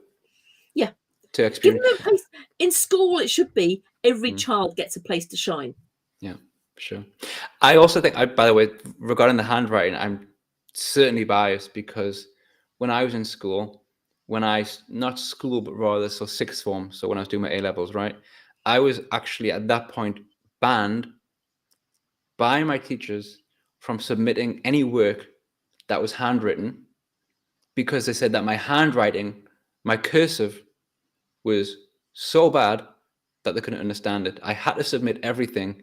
to experience. Give them a place. In school, it should be every child gets a place to shine. Yeah, sure. I also think, by the way, regarding the handwriting, I'm certainly biased, because when I was in school, not school, but rather sixth form, so when I was doing my A-levels, right, I was actually at that point banned by my teachers from submitting any work that was handwritten, because they said that my handwriting, my cursive, was so bad that they couldn't understand it. I had to submit everything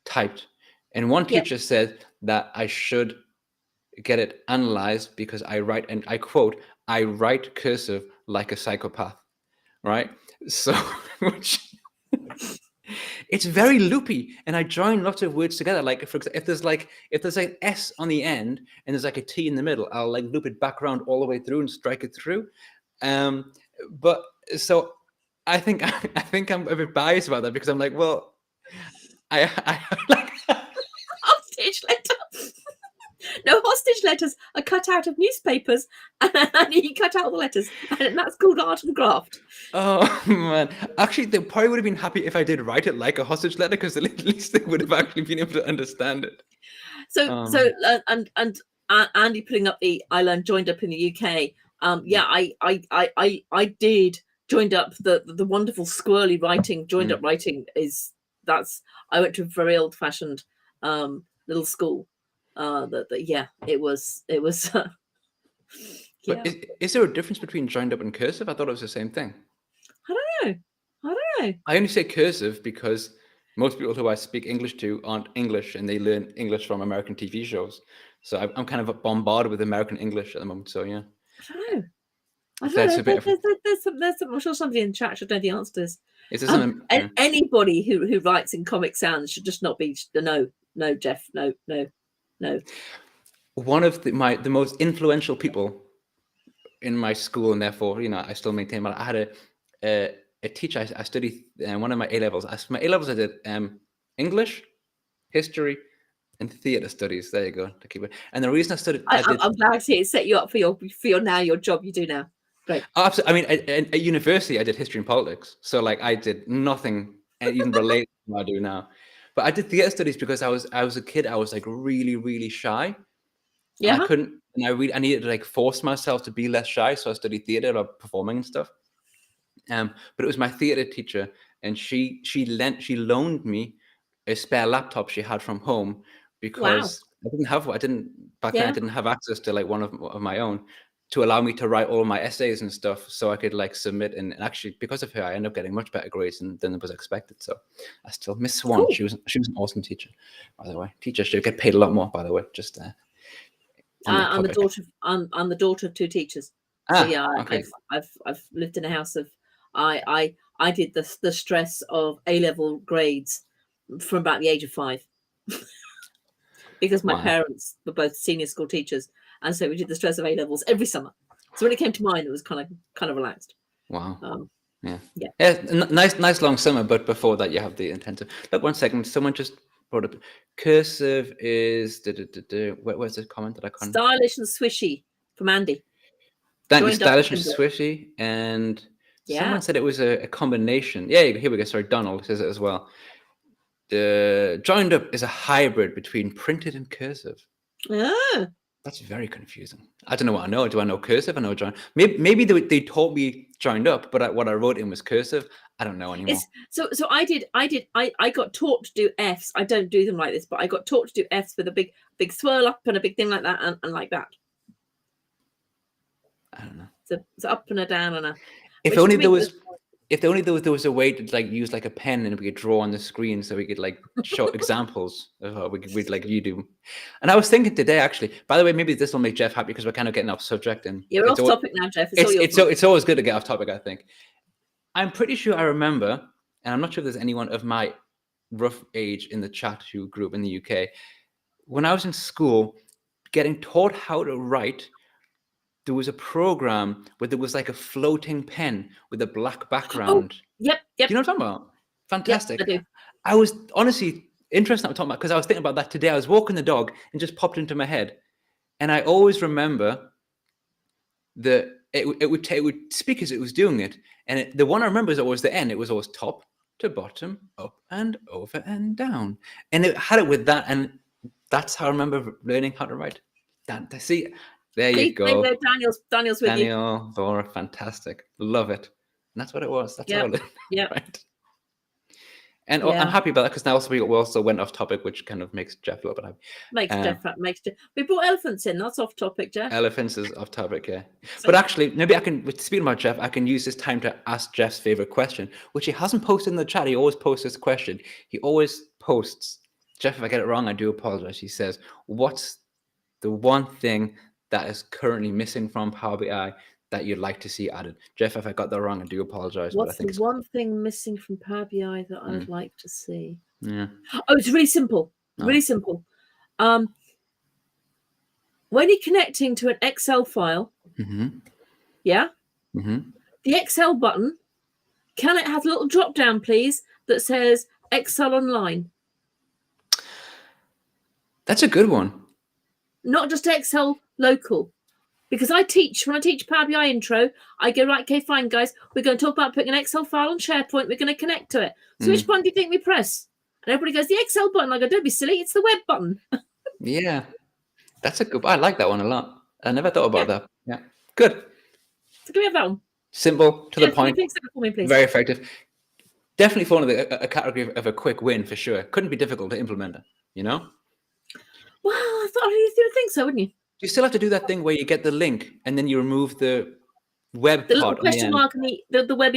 typed. And one teacher said that I should get it analyzed because I write, and I quote, "I write cursive like a psychopath," right? So, it's very loopy, and I join lots of words together. Like, for example, if there's like S on the end and there's like a T in the middle, I'll like loop it back around all the way through and strike it through. But so I think I'm a bit biased about that, because I'm like, well, I like I'll stage later. No, hostage letters are cut out of newspapers, and you cut out the letters, and that's called art and graft. Oh man, actually, they probably would have been happy if I did write it like a hostage letter, because at least they would have actually been able to understand it. So and Andy putting up the I learned joined up in the UK. Yeah, I did joined up the wonderful squirrely writing. Joined up writing I went to a very old fashioned little school. Yeah, it was. But Yeah. is there a difference between joined up and cursive? I thought it was the same thing. I don't know. I only say cursive because most people who I speak English to aren't English, and they learn English from American TV shows. So I'm kind of bombarded with American English at the moment. So yeah. I don't know. I'm sure somebody in the chat should know the answer to this. Is there something? Anybody who writes in Comic Sans should just not be no, Jeff, no. One of the most influential people in my school, and therefore, I still maintain. I had a teacher. I studied one of my A levels. For my A levels, I did English, history, and theatre studies. There you go. To keep it. And the reason I studied, I'm glad to set you up for your job you do now. Great. Oh, absolutely. I mean, at university, I did history and politics. So like, I did nothing even related to what I do now. But I did theatre studies because I was a kid. I was like really, really shy. Yeah. I couldn't, and I needed to like force myself to be less shy. So I studied theatre or performing and stuff. But it was my theatre teacher, and she loaned me a spare laptop she had from home, because I didn't have then I didn't have access to like one of my own, to allow me to write all my essays and stuff, so I could like submit. And actually, because of her, I ended up getting much better grades than it was expected. So I still Miss Swan. Cool. She was an awesome teacher, by the way. Teachers should get paid a lot more, by the way. Just I'm the daughter of two teachers. So yeah, okay. I've lived in a house of I did the stress of A-level grades from about the age of 5 because my parents were both senior school teachers, and so we did the stress of A-levels every summer. So when it came to mine, it was kind of relaxed. Wow. Yeah. Nice long summer, but before that you have the intensive. Look, 1 second. Someone just brought up cursive is where's the comment that I can't? Stylish and swishy from Andy. Thank you. Stylish and swishy, and someone said it was a combination. Yeah, here we go. Sorry, Donald says it as well. Joined up is a hybrid between printed and cursive. Ah. That's very confusing. I don't know what I know. Do I know cursive? I know joined. Maybe they taught me joined up, but what I wrote in was cursive. I don't know anymore. So I got taught to do Fs. I don't do them like this, but I got taught to do Fs with a big swirl up and a big thing like that, and like that. I don't know. So up and a down and a. If only there was a way to like use like a pen, and we could draw on the screen, so we could like show examples of how we'd like you do. And I was thinking today, actually, by the way, maybe this will make Jeff happy, because we're kind of getting off subject, and you're off topic now, Jeff. It's always good to get off topic, I think. I'm pretty sure I remember, and I'm not sure if there's anyone of my rough age in the chat who grew up in the UK. When I was in school, getting taught how to write, there was a program where there was like a floating pen with a black background. Oh, yep. Do you know what I'm talking about? Fantastic. Yep, I do. I was honestly interested in what I'm talking about, because I was thinking about that today. I was walking the dog and just popped into my head. And I always remember that it would speak as it was doing it. And the one I remember is always the end. It was always top to bottom, up and over and down. And it had it with that. And that's how I remember learning how to write. See, there you go. Daniel's with you. Daniel, Laura, fantastic. Love it. And that's what it was. That's all it. Yeah. Right. And I'm happy about that, because now we also went off topic, which kind of makes Jeff a little bit happy. Makes Jeff. We brought elephants in. That's off topic, Jeff. Elephants is off topic, yeah. But actually, maybe I can, speaking about Jeff, I can use this time to ask Jeff's favorite question, which he hasn't posted in the chat. He always posts this question. He always posts, Jeff, if I get it wrong, I do apologize. He says, what's the one thing that is currently missing from Power BI that you'd like to see added? Jeff, if I got that wrong, I do apologize. What's the one thing missing from Power BI that I'd like to see? Yeah. Oh, it's really simple. Really simple. When you're connecting to an Excel file, the Excel button, can it have a little drop down, please, that says Excel Online? That's a good one. not just Excel local. Because when I teach Power BI intro, I go, right, okay, fine, guys, we're going to talk about putting an Excel file on SharePoint. We're going to connect to it. So which button do you think we press? And everybody goes, the Excel button. I go, don't be silly. It's the web button. Yeah, that's a good. I like that one a lot. I never thought about that. Yeah, good. So can we have that one? Simple, to the point. Fix that for me, please. Very effective. Definitely fall into a category of a quick win for sure. Couldn't be difficult to implement it, you know? Well, I thought you would think so, wouldn't you? You still have to do that thing where you get the link and then you remove the web the part. Little question mark and the web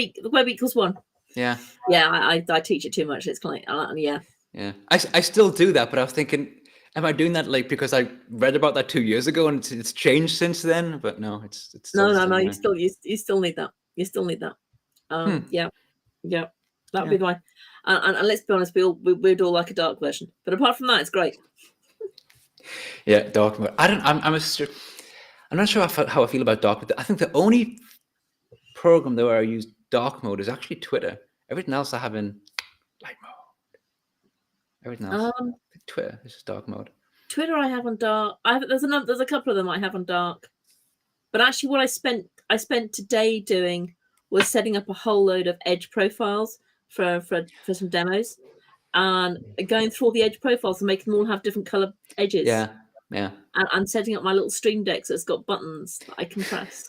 equals 1. Yeah. Yeah, I teach it too much. It's kind of, yeah. Yeah. I still do that, but I was thinking, am I doing that like because I read about that 2 years ago and it's changed since then? But no, it's still no. You still need that. You still need that. Yeah. That would be why. And let's be honest, we'd all like a dark version. But apart from that, it's great. Yeah, dark mode. I'm not sure how I feel about dark mode. I think the only program where I use dark mode is actually Twitter. Everything else I have in light mode. Everything else, Twitter is just dark mode. Twitter I have on dark. There's a couple of them I have on dark. But actually, what I spent today doing was setting up a whole load of Edge profiles for some demos. And going through all the Edge profiles and making them all have different color edges. Yeah. And setting up my little Stream Deck so it's got buttons that I can press.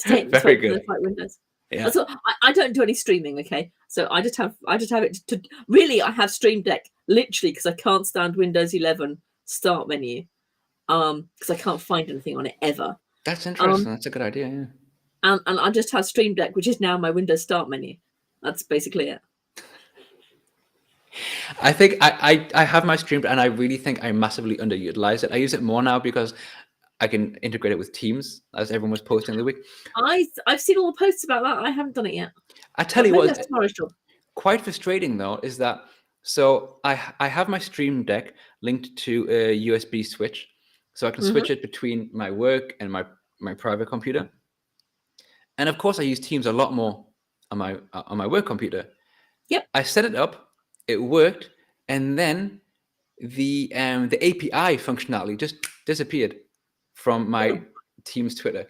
Very good. Windows. Yeah. So I don't do any streaming, okay? So I just have it to really. I have Stream Deck literally because I can't stand Windows 11 Start menu, because I can't find anything on it ever. That's interesting. That's a good idea. Yeah. And I just have Stream Deck, which is now my Windows Start menu. That's basically it. I think I have my Stream, and I really think I massively underutilize it. I use it more now because I can integrate it with Teams, as everyone was posting the week. I've seen all the posts about that. I haven't done it yet. I tell you what, quite frustrating though, is that so I have my Stream Deck linked to a USB switch, so I can switch it between my work and my private computer. And of course, I use Teams a lot more on my work computer. Yep. I set it up. It worked, and then the API functionality just disappeared from my Teams Twitter,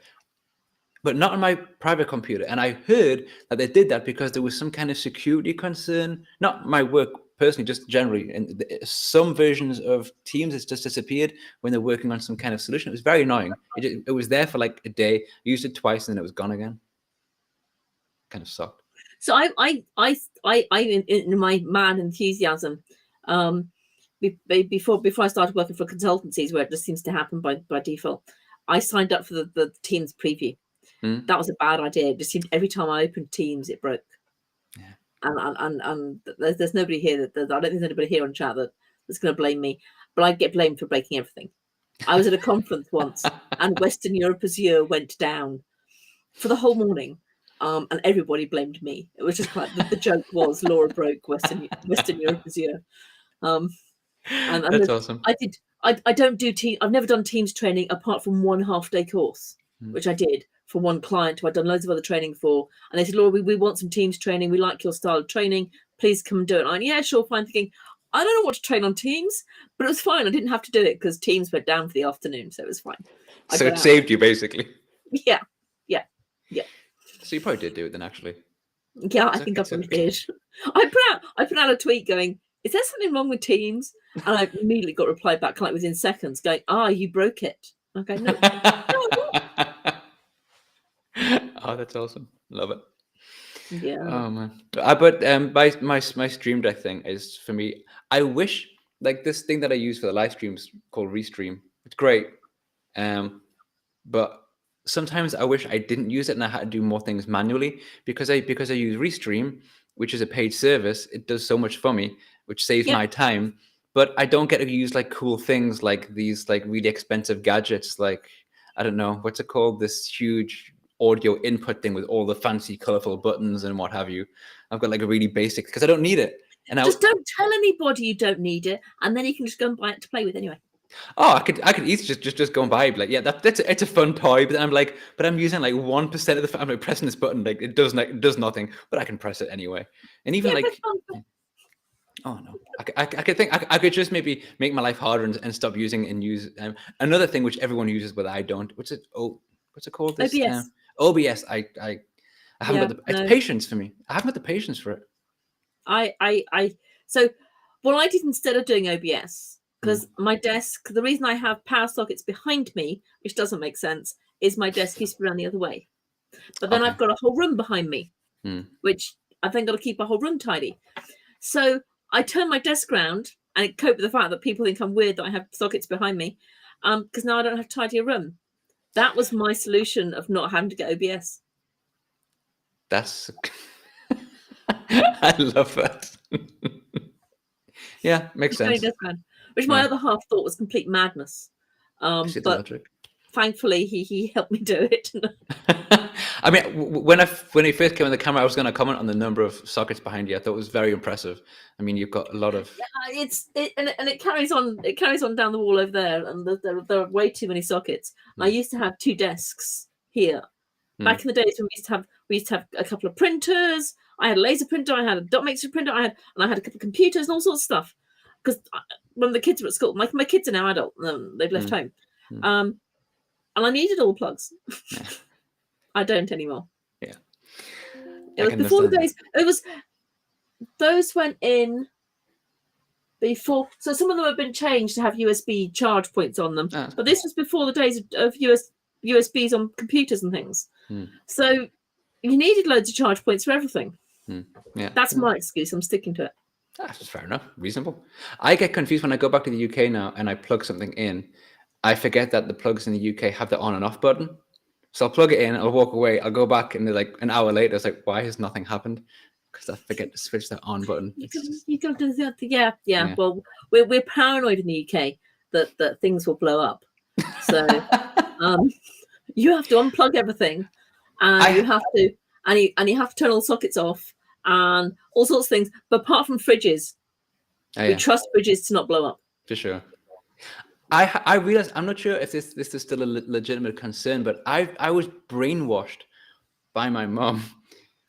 but not on my private computer. And I heard that they did that because there was some kind of security concern. Not my work personally, just generally. And some versions of Teams it's just disappeared when they're working on some kind of solution. It was very annoying. It was there for like a day. I used it twice, and then it was gone again. Kind of sucked. So I in my mad enthusiasm, before I started working for consultancies where it just seems to happen by default, I signed up for the Teams preview. That was a bad idea. It just seemed every time I opened Teams, it broke. Yeah. And there's nobody here I don't think there's anybody here on chat that's going to blame me, but I get blamed for breaking everything. I was at a conference once, and Western Europe Azure went down for the whole morning. And everybody blamed me. It was just like the joke was Laura broke Western Europe Azure. And that's awesome. I don't do Teams. I've never done Teams training apart from one half-day course, which I did for one client who I'd done loads of other training for. And they said, Laura, we want some Teams training. We like your style of training. Please come and do it. And I went, yeah, sure, fine. Thinking, I don't know what to train on Teams, but it was fine. I didn't have to do it because Teams went down for the afternoon, so it was fine. So it saved you, basically. Yeah. So you probably did do it then, actually. Yeah, I think I probably did. I put out a tweet going, is there something wrong with Teams? And I immediately got a reply back like within seconds going, you broke it. Okay, no. Oh, that's awesome. Love it. Yeah. Oh man. But my Stream Deck thing is, for me, I wish, like, this thing that I use for the live streams called Restream. It's great. But sometimes I wish I didn't use it and I had to do more things manually, because I use Restream, which is a paid service. It does so much for me, which saves my time. But I don't get to use like cool things like these like really expensive gadgets, like, I don't know, what's it called? This huge audio input thing with all the fancy colorful buttons and what have you. I've got like a really basic, because I don't need it. And just don't tell anybody you don't need it, and then you can just go and buy it to play with anyway. Oh, I could easily just go and buy it. Like, yeah, it's a fun toy, but then I'm like, but I'm using like 1% of the. I'm like pressing this button, like it does nothing, but I can press it anyway. And even like, Oh no, I could think I could just maybe make my life harder and stop using and use another thing which everyone uses but I don't. What's it called? This OBS. OBS. I haven't got the it's patience for me. I haven't got the patience for it. So what I did instead of doing OBS, because my desk, the reason I have power sockets behind me, which doesn't make sense, is my desk used to be around the other way. But then I've got a whole room behind me, which I've then got to keep a whole room tidy. So I turn my desk around and cope with the fact that people think I'm weird that I have sockets behind me, because now I don't have to tidy a room. That was my solution of not having to get OBS. That's I love that. Yeah, makes sense. Which my other half thought was complete madness. But thankfully he helped me do it. I mean, when he first came on the camera, I was going to comment on the number of sockets behind you. I thought it was very impressive. I mean, you've got a lot of. Yeah, it carries on. It carries on down the wall over there, and there are way too many sockets. I used to have 2 desks here. Back in the days when we used to have a couple of printers. I had a laser printer. I had a dot matrix printer. I had a couple of computers and all sorts of stuff. Because when the kids were at school, my kids are now adult. They've left home, and I needed all the plugs. I don't anymore. Yeah. It was before the days. Those went in before. So some of them have been changed to have USB charge points on them. But this was before the days of USBs on computers and things. So you needed loads of charge points for everything. Yeah. That's my excuse. I'm sticking to it. That's fair enough. Reasonable. I get confused when I go back to the UK now and I plug something in. I forget that the plugs in the UK have the on and off button. So I'll plug it in, I'll walk away, I'll go back, and like an hour later, it's like, why has nothing happened? Because I forget to switch that on button. You got to do that. Yeah. Well, we're paranoid in the UK that things will blow up. So you have to unplug everything, and you have to turn all sockets off and all sorts of things. But apart from fridges, we trust fridges to not blow up. For sure. I realized, I'm not sure if this is still a legitimate concern, but I was brainwashed by my mom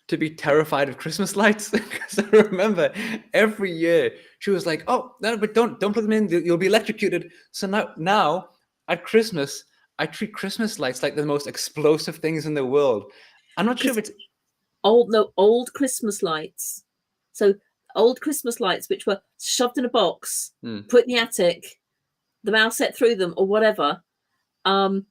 to be terrified of Christmas lights. Because I remember every year she was like, "Oh, no, but don't plug them in; you'll be electrocuted." So now at Christmas, I treat Christmas lights like the most explosive things in the world. I'm not sure if it's old Christmas lights. So old Christmas lights, which were shoved in a box, put in the attic. The mouse set through them or whatever, and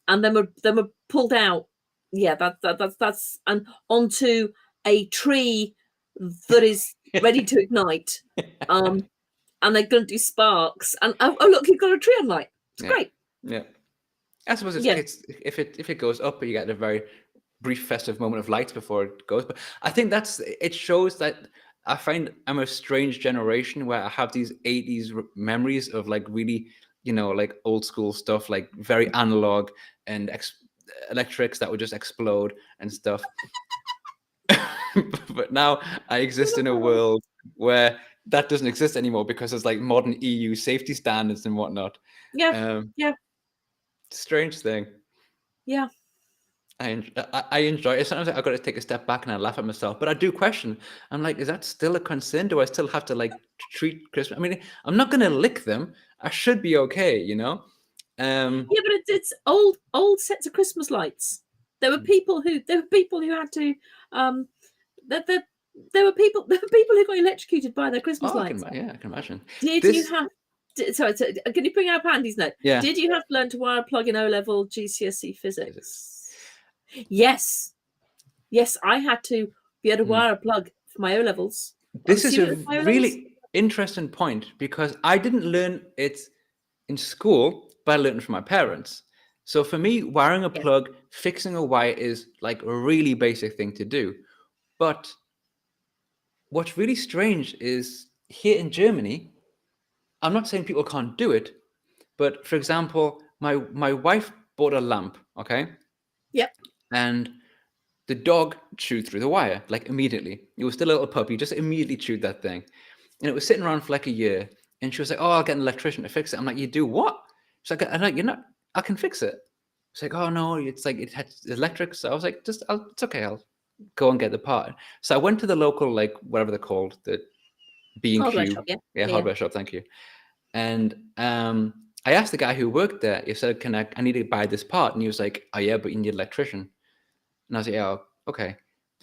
then were pulled out. Yeah, that's and onto a tree that is ready to ignite. And they're going to do sparks. And oh look, you've got a tree on light. It's great. Yeah, I suppose it's if it goes up, you get a very brief festive moment of lights before it goes. But I think it shows that. I find I'm a strange generation where I have these 80s memories of like really, like old school stuff, like very analog and electrics that would just explode and stuff. But now I exist in a world where that doesn't exist anymore because there's like modern EU safety standards and whatnot. Yeah. Strange thing. Yeah. I enjoy it. Sometimes I've got to take a step back and I laugh at myself, but I do question. I'm like, is that still a concern? Do I still have to like treat Christmas? I mean, I'm not going to lick them. I should be okay, Yeah, but it's old sets of Christmas lights. There were people who had to. There were people who got electrocuted by their Christmas lights. I can imagine. Can you bring out Andy's note? Yeah. Did you have to learn to wire a plug in O-level GCSE physics? Yes, I had to be able to wire a plug for my O-levels. This is a really interesting point because I didn't learn it in school, but I learned it from my parents. So for me, wiring a plug, fixing a wire is like a really basic thing to do. But what's really strange is here in Germany, I'm not saying people can't do it, but for example, my wife bought a lamp, okay? Yep. And the dog chewed through the wire, like immediately. It was still a little puppy, just immediately chewed that thing. And it was sitting around for like a year. And she was like, "Oh, I'll get an electrician to fix it." I'm like, "You do what?" She's like, "You're not, I can fix it." She's like, "Oh no, it's like it had electric." So I was like, it's okay, I'll go and get the part. So I went to the local, like whatever they're called, the Hardware B&Q. shop, yeah. Yeah, hardware shop. Thank you. And I asked the guy who worked there. He said, I need to buy this part?" And he was like, "Oh yeah, but you need an electrician." And I was like, "Yeah, okay."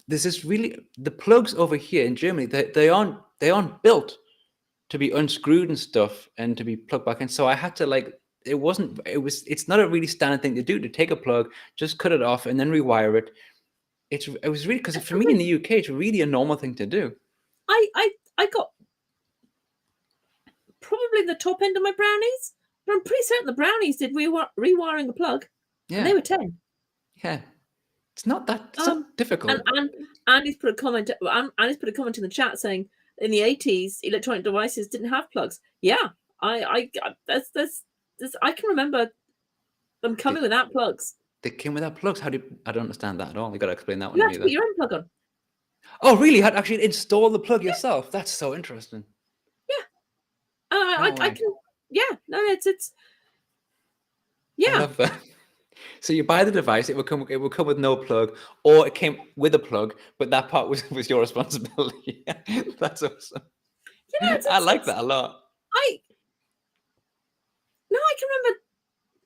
There's this really, the plugs over here in Germany, they aren't built to be unscrewed and stuff and to be plugged back in. So I had to like, it's not a really standard thing to do, to take a plug, just cut it off and then rewire it. It was really, because for me in the UK, it's really a normal thing to do. I got probably the top end of my brownies, but I'm pretty certain the brownies did rewiring a plug. Yeah. And they were 10. Yeah. It's not difficult. And Andy's put a comment. Andy's put a comment in the chat saying in the 80s electronic devices didn't have plugs. Yeah, I can remember them coming without plugs. They came without plugs. I don't understand that at all. You got to explain that one. You had to put your own plug on. Oh, really? You had to actually install the plug yourself? That's so interesting. Yeah. I can. Yeah. No, it's. Yeah. I love that. So you buy the device, it will come with no plug, or it came with a plug, but that part was your responsibility. That's awesome. Yeah, I like that a lot. I can remember.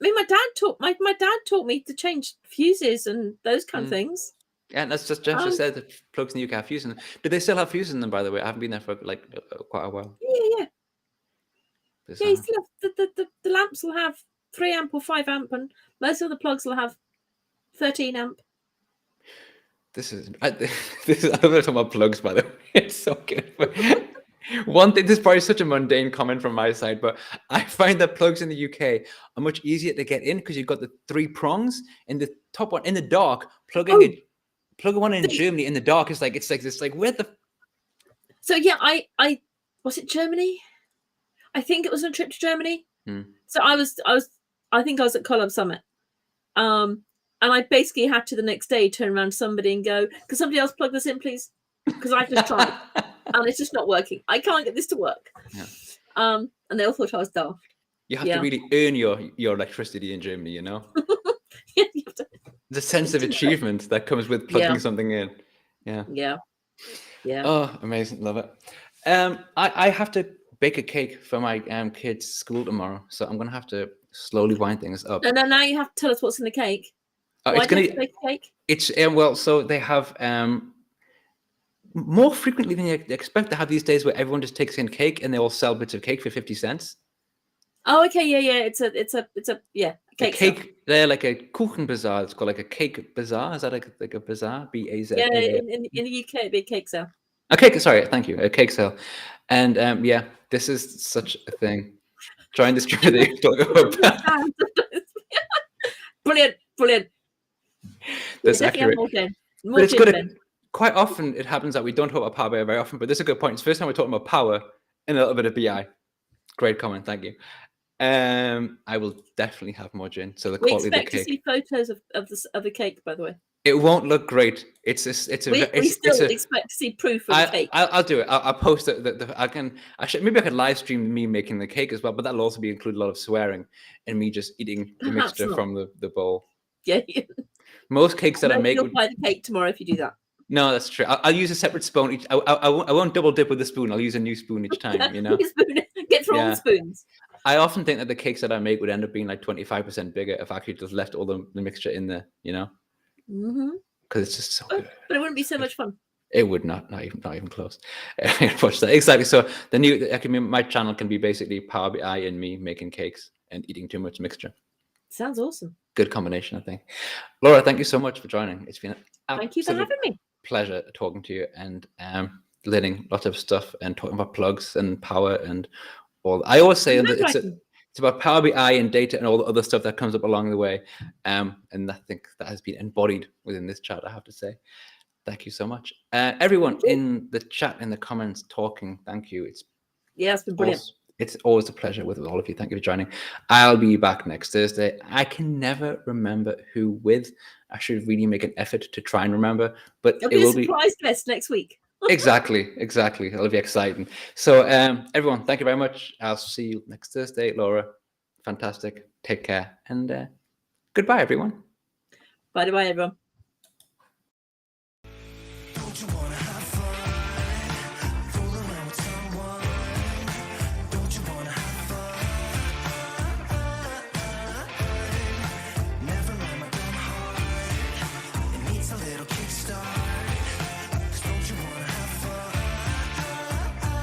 I mean, my dad taught me to change fuses and those kind of things. Yeah, and that's just Jeff just said that plugs in the UK have fuses in them. Do they still have fuses in them, by the way? I haven't been there for like quite a while. Yeah. Yeah, you still have the lamps will have 3 amp or 5 amp, and most of the plugs will have 13 amp. This is I'm talking about plugs, by the way. It's so good. One thing, this is probably such a mundane comment from my side, but I find that plugs in the UK are much easier to get in because you've got the 3 prongs, and the top one in the dark, plugging one in Germany in the dark is like, it's like this, like, where the. So yeah, I was it Germany? I think it was on a trip to Germany. So I think I was at Collab Summit. And I basically had to the next day turn around to somebody and go, "Can somebody else plug this in, please? Because I just tried and it's just not working. I can't get this to work." Yeah. And they all thought I was daft. You have to really earn your electricity in Germany, you know? Yeah, you have to. The sense of achievement that comes with plugging something in. Yeah. Oh, amazing. Love it. I have to bake a cake for my kids' school tomorrow, so I'm gonna have to slowly wind things up. No, now you have to tell us what's in the cake. Why do you have to bake a cake? It's well, so they have more frequently than you expect to have these days, where everyone just takes in cake and they all sell bits of cake for 50 cents. Oh, okay, yeah. It's a cake. They're like a Kuchen bazaar. It's called like a cake bazaar. Is that like a bazaar? BAZ. Yeah, in the UK, it'd be a cake sale. A cake. Sorry, thank you. A cake sale, and yeah, this is such a thing. Trying this trip Brilliant. That's accurate. But it's good. Quite often it happens that we don't talk about Power BI very often, but this is a good point. It's the first time we're talking about Power and a little bit of BI. Great comment, thank you. I will definitely have more gin. So the quality of the cake. We expect to see photos of the cake, by the way. It won't look great. We expect to see proof of the cake. I'll do it. I'll post it. Maybe I could live stream me making the cake as well, but that'll also include a lot of swearing and me just eating the mixture from the bowl. Yeah. Most cakes that I make. You'll buy the cake tomorrow if you do that. No, that's true. I'll use a separate spoon each. I won't double dip with the spoon. I'll use a new spoon each time. You know. Get your own spoons. I often think that the cakes that I make would end up being like 25% bigger if I actually just left all the mixture in there. You know. Because it's just so good. But it wouldn't be so much fun. It would not even close. Exactly. So my channel can be basically Power BI and me making cakes and eating too much mixture. Sounds awesome. Good combination, I think. Laura, thank you so much for joining. It's been thank you for having me. Pleasure talking to you and learning lots of stuff and talking about plugs and power and all. I always say that it's about Power BI and data and all the other stuff that comes up along the way. And I think that has been embodied within this chat, I have to say. Thank you so much. Everyone in the chat, in the comments, talking, thank you. It's been brilliant. It's always a pleasure with all of you. Thank you for joining. I'll be back next Thursday. I can never remember who with. I should really make an effort to try and remember, but it will be a surprise guest next week. Exactly. It'll be exciting. So everyone, thank you very much. I'll see you next Thursday. Laura, fantastic. Take care. And goodbye, everyone. Bye, everyone. Don't you wanna